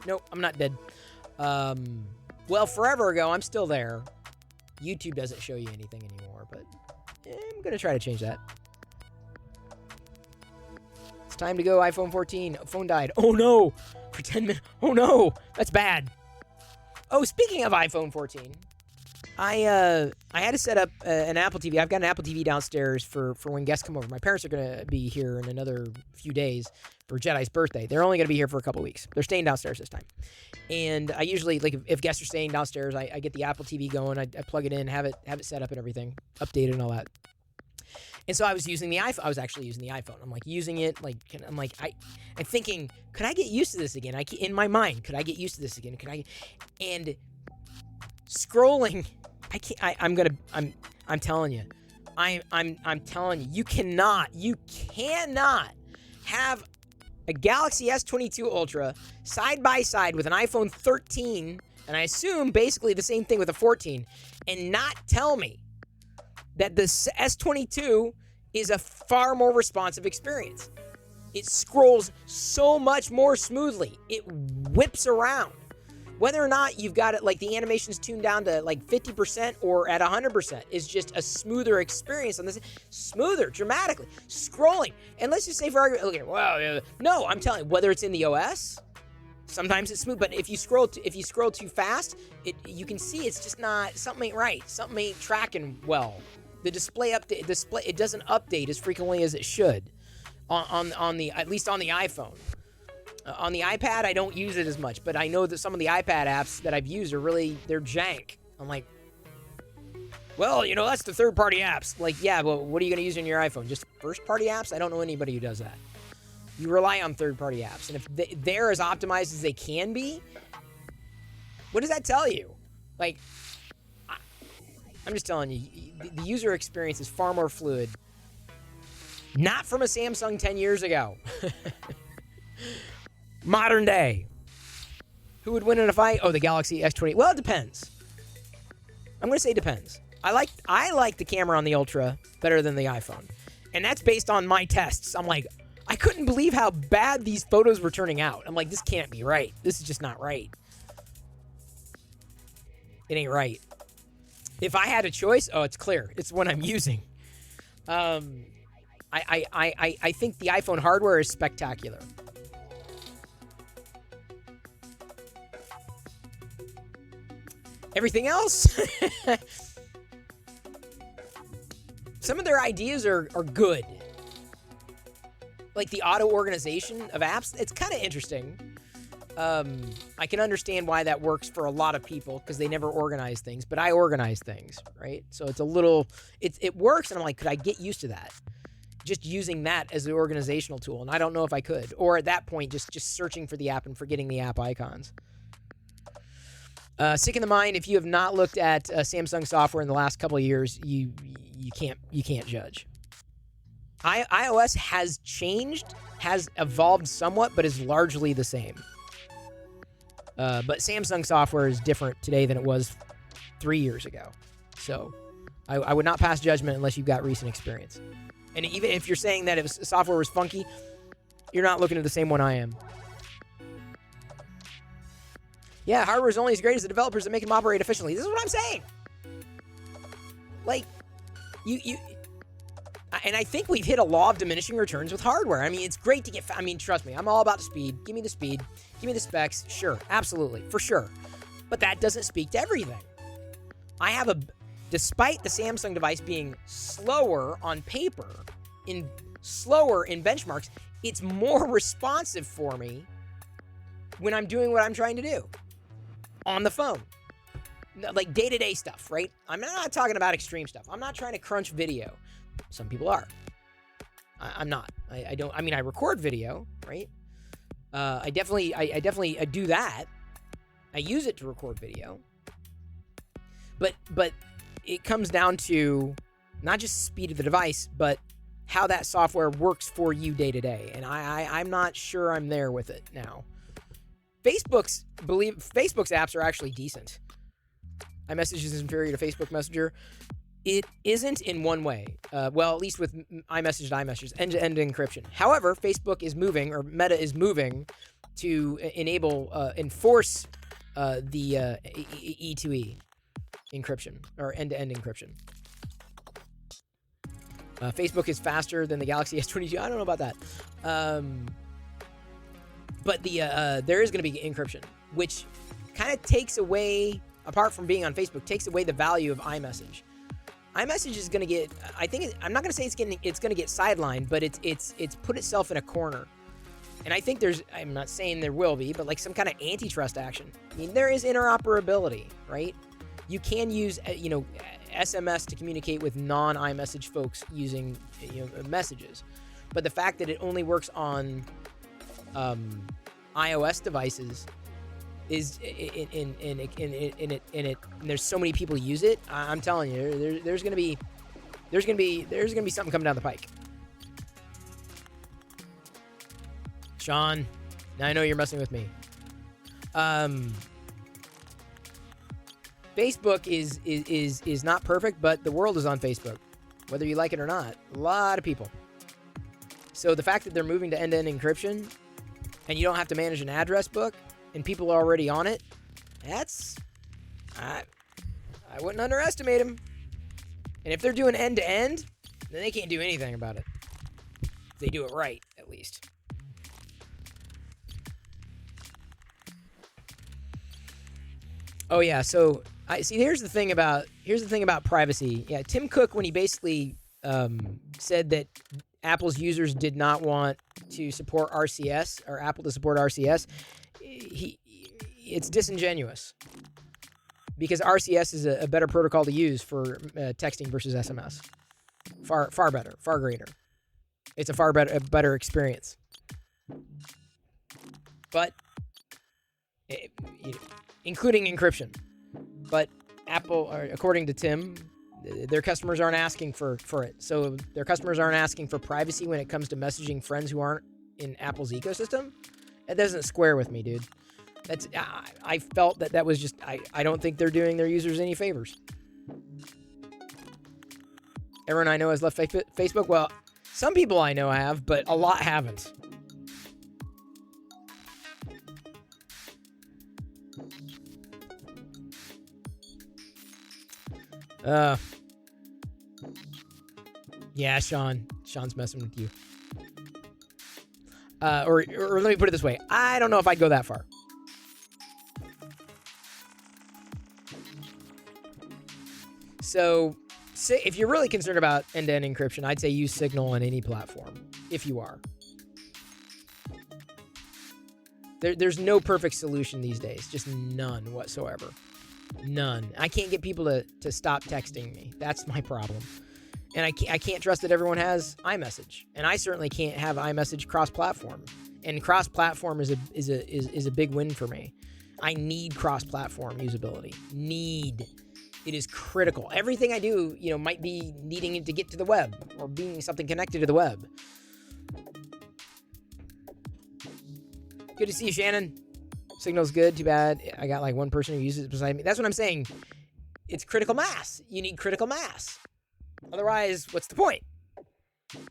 Nope, I'm not dead. Well, forever ago, I'm still there. YouTube doesn't show you anything anymore, but I'm gonna try to change that. It's time to go. iPhone 14. Phone died. Oh no! For 10 minutes. Oh no! That's bad. Oh, speaking of iPhone 14, I had to set up an Apple TV. I've got an Apple TV downstairs for when guests come over. My parents are going to be here in another few days for Jedi's birthday. They're only going to be here for a couple weeks. They're staying downstairs this time. And I usually, like, if guests are staying downstairs, I get the Apple TV going. I plug it in, have it set up and everything, updated and all that. And so I was using the iPhone. I was actually using the iPhone. I'm like using it. I'm thinking, could I get used to this again? In my mind, could I get used to this again? And scrolling, I can't. I'm telling you, I'm telling you, you cannot have a Galaxy S22 Ultra side by side with an iPhone 13, and I assume basically the same thing with a 14, and not tell me that the S22 is a far more responsive experience. It scrolls so much more smoothly. It whips around. Whether or not you've got it, like the animation's tuned down to like 50% or at 100%, is just a smoother experience on this. Smoother, dramatically. Scrolling. And let's just say for argument, okay, well, no, I'm telling you, whether it's in the OS, sometimes it's smooth, but if you scroll too fast, you can see it's just not, something ain't right. Something ain't tracking well. The display it doesn't update as frequently as it should on the, at least on the iPhone. On the iPad, I don't use it as much, but I know that some of the iPad apps that I've used they're jank. I'm like, well, that's the third-party apps. Like, yeah, well, what are you going to use on your iPhone? Just first-party apps? I don't know anybody who does that. You rely on third-party apps. And if they're as optimized as they can be, what does that tell you? Like, I'm just telling you, the user experience is far more fluid. Not from a Samsung 10 years ago. Modern day. Who would win in a fight? Oh, the Galaxy S20. Well, it depends. I'm going to say depends. I like the camera on the Ultra better than the iPhone. And that's based on my tests. I'm like, I couldn't believe how bad these photos were turning out. I'm like, this can't be right. This is just not right. It ain't right. If I had a choice, it's clear. It's what I'm using. I think the iPhone hardware is spectacular. Everything else, some of their ideas are good. Like the auto organization of apps, it's kind of interesting. I can understand why that works for a lot of people because they never organize things, but I organize things, right? So it's it works, and I'm like, could I get used to that? Just using that as an organizational tool, and I don't know if I could. Or at that point, just searching for the app and forgetting the app icons. Sick in the mind, if you have not looked at Samsung software in the last couple of years, you can't judge. iOS has changed, has evolved somewhat, but is largely the same. But Samsung software is different today than it was 3 years ago. So I would not pass judgment unless you've got recent experience. And even if you're saying that software was funky, you're not looking at the same one I am. Yeah, hardware is only as great as the developers that make them operate efficiently. This is what I'm saying. Like, and I think we've hit a law of diminishing returns with hardware. I mean, it's great to get... trust me, I'm all about the speed. Give me the speed. Give me the specs. Sure, absolutely, for sure. But that doesn't speak to everything. Despite the Samsung device being slower on paper, slower in benchmarks, it's more responsive for me when I'm doing what I'm trying to do on the phone. Like day-to-day stuff, right? I'm not talking about extreme stuff. I'm not trying to crunch video. Some people are. I'm not. I don't. I mean, I record video, right? I definitely do that. I use it to record video. But it comes down to not just speed of the device, but how that software works for you day to day. And I'm not sure I'm there with it now. Facebook's apps are actually decent. iMessage is inferior to Facebook Messenger. It isn't in one way. Well, at least with iMessage and iMessage, end-to-end encryption. However, Facebook is moving, or Meta is moving, to enforce the E2E encryption, or end-to-end encryption. Facebook is faster than the Galaxy S22. I don't know about that. But there is going to be encryption, which kind of takes away, apart from being on Facebook, takes away the value of iMessage. iMessage is going to get, I'm not going to say it's going to get sidelined, but it's put itself in a corner. And I think I'm not saying there will be, but like some kind of antitrust action. I mean, there is interoperability, right? You can use, SMS to communicate with non-iMessage folks using, messages. But the fact that it only works on iOS devices is and there's so many people use it. I'm telling you, there's gonna be something coming down the pike. Sean, now I know you're messing with me. Facebook is not perfect, but the world is on Facebook, whether you like it or not. A lot of people. So the fact that they're moving to end-to-end encryption, and you don't have to manage an address book, and people are already on it, I wouldn't underestimate them. And if they're doing end-to-end, then they can't do anything about it. They do it right, at least. Oh yeah, so here's the thing about privacy. Yeah, Tim Cook, when he basically said that Apple's users did not want to support RCS or Apple to support RCS, it's disingenuous because RCS is a better protocol to use for texting versus SMS. Far better, far greater. It's a far better experience. But including encryption. But Apple, according to Tim, their customers aren't asking for it. So their customers aren't asking for privacy when it comes to messaging friends who aren't in Apple's ecosystem. That doesn't square with me, dude. I felt that was just, I don't think they're doing their users any favors. Everyone I know has left Facebook. Well, some people I know have, but a lot haven't. Yeah, Sean's messing with you. Or let me put it this way. I don't know if I'd go that far. So, if you're really concerned about end-to-end encryption, I'd say use Signal on any platform, if you are. There's no perfect solution these days, just none whatsoever. None. I can't get people to stop texting me. That's my problem. And I can't trust that everyone has iMessage. And I certainly can't have iMessage cross-platform. And cross-platform is a big win for me. I need cross-platform usability. It is critical. Everything I do, might be needing to get to the web or being something connected to the web. Good to see you, Shannon. Signal's good. Too bad I got like one person who uses it beside me. That's what I'm saying. It's critical mass. You need critical mass. Otherwise, what's the point? All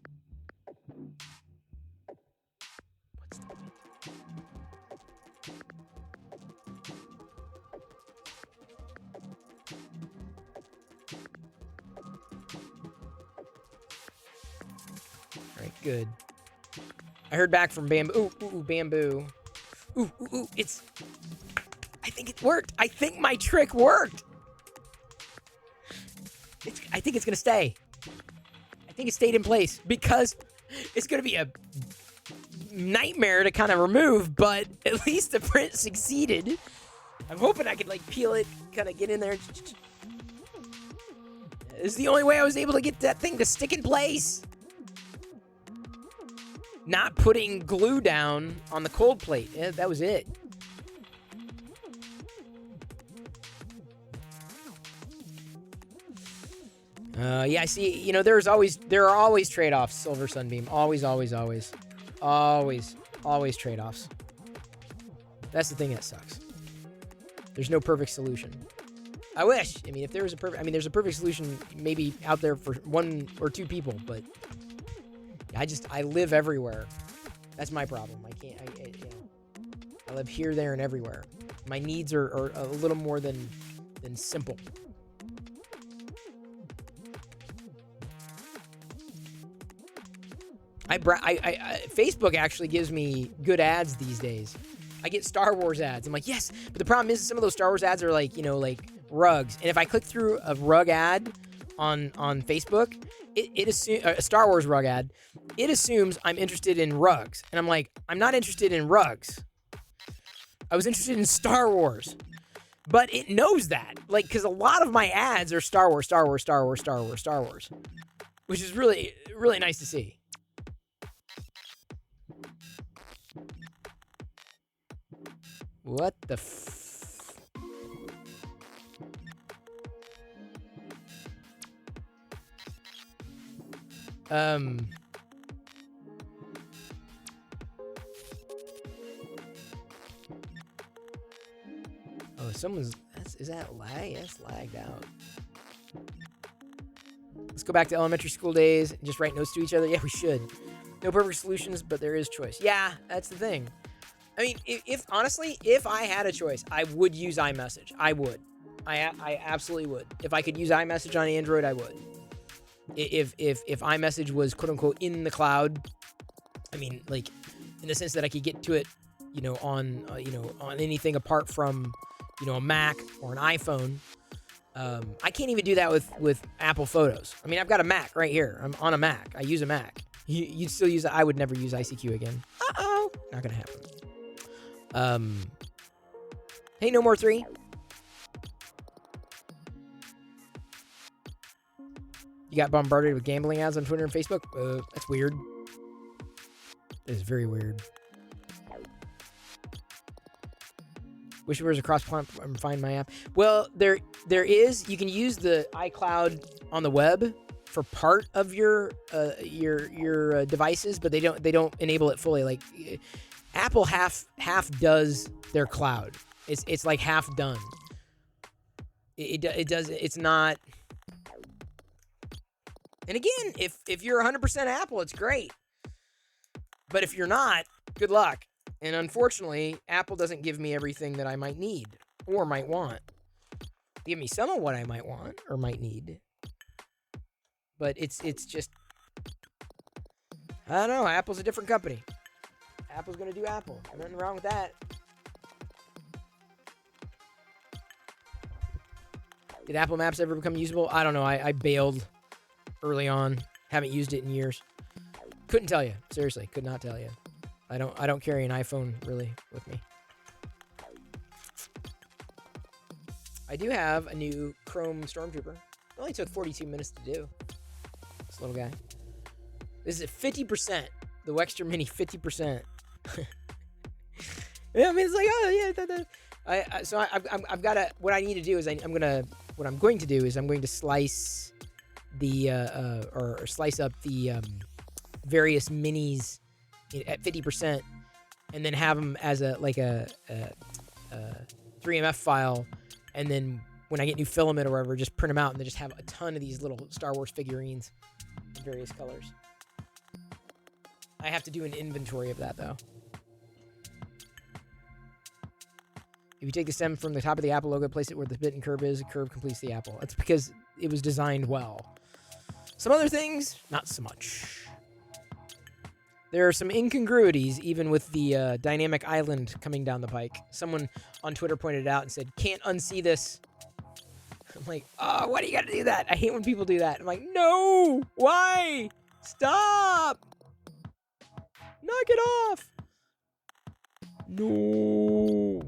right, good. I heard back from Bamboo. Ooh, Bamboo. Ooh, I think it worked. I think my trick worked. I think it's going to stay. I think it stayed in place because it's going to be a nightmare to kind of remove, but at least the print succeeded. I'm hoping I could peel it, kind of get in there. This is the only way I was able to get that thing to stick in place. Not putting glue down on the cold plate. Yeah, that was it. Yeah, I see. There are always trade-offs, Silver Sunbeam. Always trade-offs. That's the thing that sucks. There's no perfect solution. I wish. If there was there's a perfect solution maybe out there for one or two people, but I live everywhere. That's my problem. I live here, there, and everywhere. My needs are a little more than simple. Facebook actually gives me good ads these days. I get Star Wars ads. I'm like, yes, but the problem is some of those Star Wars ads are like rugs. And if I click through a rug ad on Facebook, it assumes a Star Wars rug ad. It assumes I'm interested in rugs, and I'm like, I'm not interested in rugs. I was interested in Star Wars, but it knows that, because a lot of my ads are Star Wars, which is really, really nice to see. What the Oh, is that lag? That's lagged out. Let's go back to elementary school days and just write notes to each other. Yeah, we should. No perfect solutions, but there is choice. Yeah, that's the thing. If honestly, if I had a choice, I would use iMessage. I would. I absolutely would. If I could use iMessage on Android, I would. If iMessage was quote unquote in the cloud, in the sense that I could get to it, on anything apart from, a Mac or an iPhone. I can't even do that with Apple Photos. I've got a Mac right here. I'm on a Mac. I use a Mac. You'd still use. I would never use ICQ again. Not gonna happen. Hey, no more 3. You got bombarded with gambling ads on Twitter and Facebook. That's weird. That is very weird. Wish there was a cross-platform Find My app. Well, there is. You can use the iCloud on the web for part of your devices, but they don't enable it fully. Like Apple half does their cloud. It's like half done. It does. It's not. And again, if you're 100% Apple, it's great. But if you're not, good luck. And unfortunately, Apple doesn't give me everything that I might need or might want. They give me some of what I might want or might need. But it's just, I don't know. Apple's a different company. Apple's going to do Apple. Nothing wrong with that. Did Apple Maps ever become usable? I don't know. I bailed early on. Haven't used it in years. Couldn't tell you. Seriously, could not tell you. I don't carry an iPhone really with me. I do have a new Chrome Stormtrooper. It only took 42 minutes to do. This little guy. This is at 50%. The Wexter Mini 50%. Yeah, I mean, it's like, oh yeah. So I've got to. What I need to do is I'm going to slice the or slice up the various minis at 50%, and then have them as a 3MF file, and then when I get new filament or whatever, just print them out and then just have a ton of these little Star Wars figurines in various colors. I have to do an inventory of that though. If you take the stem from the top of the Apple logo, place it where the bit and curve is, the curve completes the Apple. That's because it was designed well. Some other things, not so much. There are some incongruities even with the dynamic island coming down the pike. Someone on Twitter pointed it out and said, can't unsee this. I'm like, oh, why do you gotta do that? I hate when people do that. I'm like, no, why? Stop. Knock it off. No.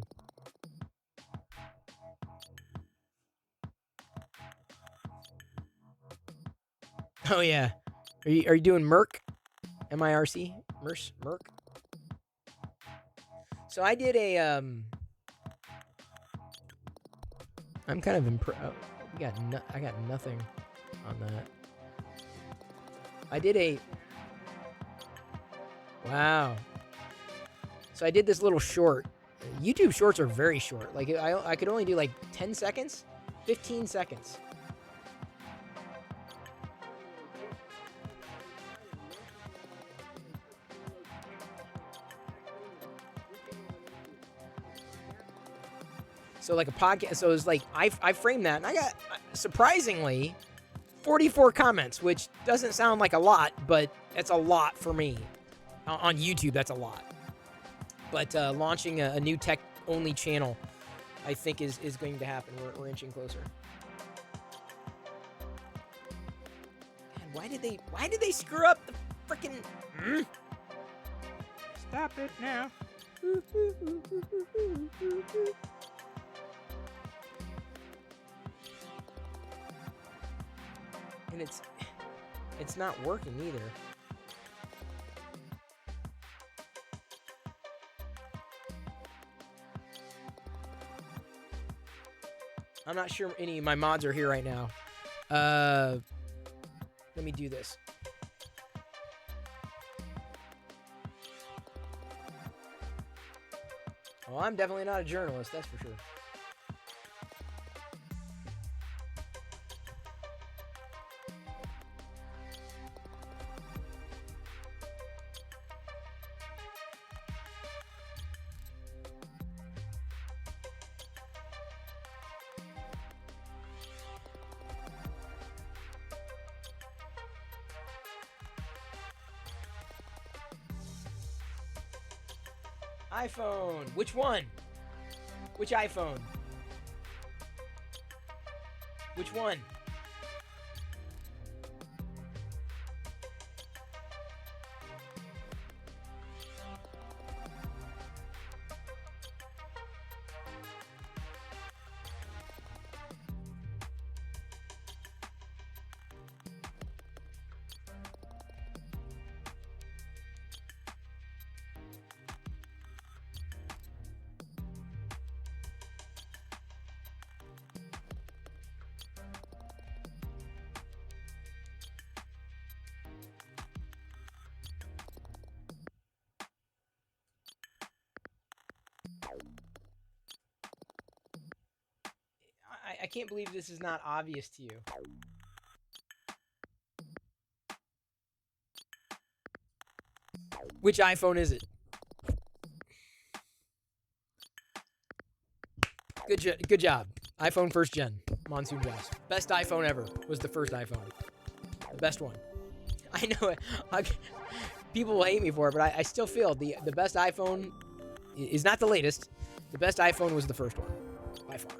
Oh yeah. Are you doing Merc? MIRC? Merc? So I did a I'm kind of I got nothing on that. I did a wow. So I did this little short. YouTube shorts are very short. Like I could only do like 10 seconds, 15 seconds. So like a podcast, so it was like, I framed that, and I got, surprisingly, 44 comments, which doesn't sound like a lot, but that's a lot for me. On YouTube, that's a lot. But launching a new tech-only channel, I think is going to happen. We're inching closer. Man, why did they screw up the frickin'... Stop it now. And it's not working either. I'm not sure any of my mods are here right now. Let me do this. Well, I'm definitely not a journalist, that's for sure. iPhone. Which one? Which iPhone? Which one? I can't believe this is not obvious to you. Which iPhone is it? Good job. iPhone first gen. Monsoon Joss. Best iPhone ever was the first iPhone. The best one. I know it. People will hate me for it, but I still feel the best iPhone is not the latest. The best iPhone was the first one. By far.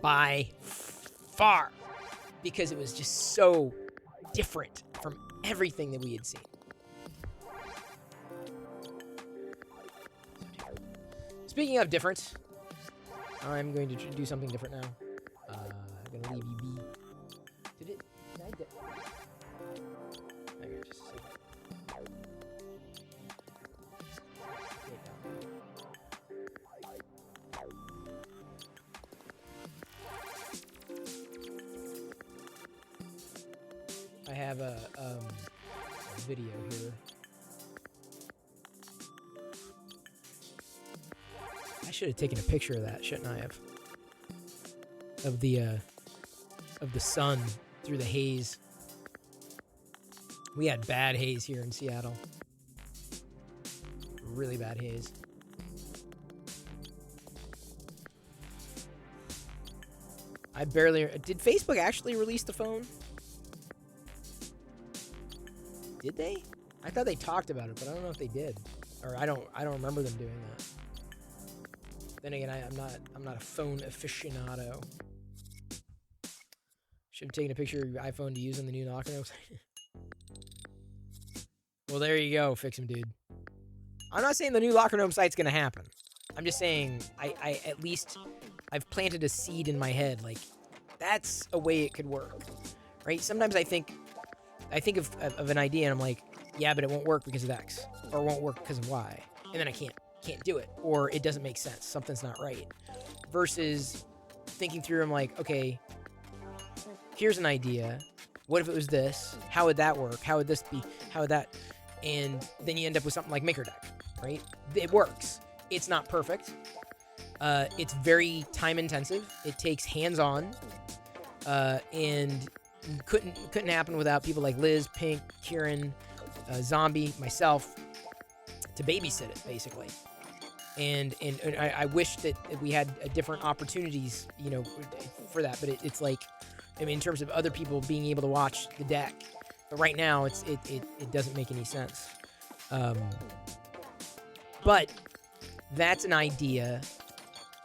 By far. Because it was just so different from everything that we had seen. Speaking of different, I'm going to do something different now. I'm going to leave you be. Did I did? Hang on just a second. I have a video here. I should have taken a picture of that, shouldn't I have? Of the sun through the haze. We had bad haze here in Seattle. Really bad haze. I barely... Did Facebook actually release the phone? Did they? I thought they talked about it, but I don't know if they did. Or I don't remember them doing that. Then again, I'm not a phone aficionado. Should have taken a picture of your iPhone to use on the new Knocker website. Well, there you go, Fix 'em, dude. I'm not saying the new Locker Gnome site's gonna happen. I'm just saying I at least I've planted a seed in my head. Like, that's a way it could work, right? Sometimes I think of an idea and I'm like, yeah, but it won't work because of X, or it won't work because of Y, and then I can't do it, or it doesn't make sense. Something's not right. Versus thinking through, I'm like, okay, here's an idea. What if it was this? How would that work? How would this be? How would that? And then you end up with something like MakerDeck, right? It works. It's not perfect. It's very time intensive. It takes hands-on, and couldn't happen without people like Liz, Pink, Kieran, Zombie, myself, to babysit it, basically. And I wish that we had different opportunities, you know, for that. But it's like, I mean, in terms of other people being able to watch the deck, but right now it doesn't make any sense. But that's an idea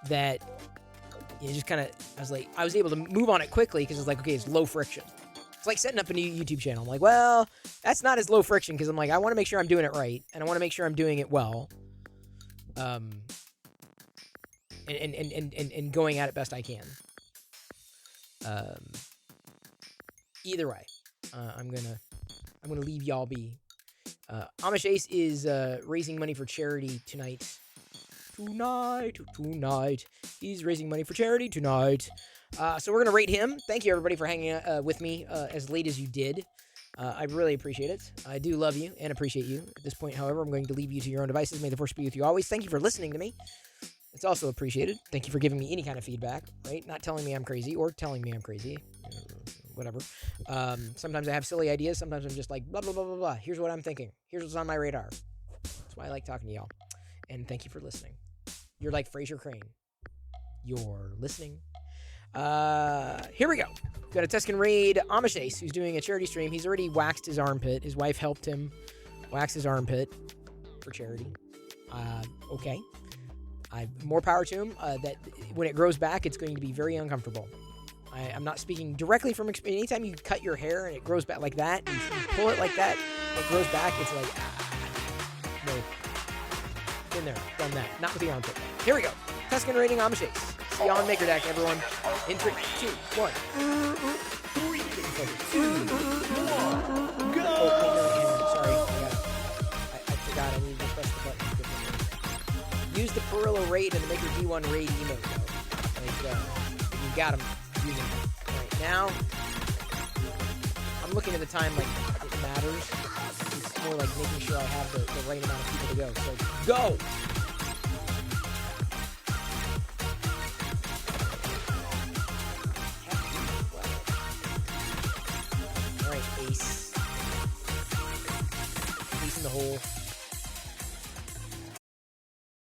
that, you know, just kind of, I was able to move on it quickly because it's like, okay, it's low friction. It's like setting up a new YouTube channel. I'm like, well, that's not as low friction because I'm like, I want to make sure I'm doing it right, and I want to make sure I'm doing it well. And going at it best I can. Either way, I'm gonna leave y'all be. Amish Ace is raising money for charity tonight. Tonight. He's raising money for charity tonight. So we're gonna rate him. Thank you everybody for hanging with me as late as you did. I really appreciate it. I do love you and appreciate you. At this point, however, I'm going to leave you to your own devices. May the force be with you always. Thank you for listening to me. It's also appreciated. Thank you for giving me any kind of feedback, right? Not telling me I'm crazy or telling me I'm crazy. Whatever. Sometimes I have silly ideas. Sometimes I'm just like, blah, blah, blah, blah, blah. Here's what I'm thinking. Here's what's on my radar. That's why I like talking to y'all. And thank you for listening. You're like Fraser Crane. You're listening. Here we go. Got a Tuscan Raid Amish Ace who's doing a charity stream. He's already waxed his armpit. His wife helped him wax his armpit for charity. Okay. More power to him. That when it grows back, it's going to be very uncomfortable. I'm not speaking directly from experience. Anytime you cut your hair and it grows back like that, and you pull it like that, it grows back, it's like, no. Been there, done that. Not with the armpit. Here we go. Tuscan rating Amish Ace. See you on MakerDeck, everyone. In 3, 2, 1. 3, 2, 1, go! Oh, sorry. I forgot. I need to press the button. Use the Perillo raid and the Maker D1 raid emote, though. Like, you got them. Use them. Right now, I'm looking at the time like it matters. It's more like making sure I have the right amount of people to go. So, go! Ace. Ace in the hole.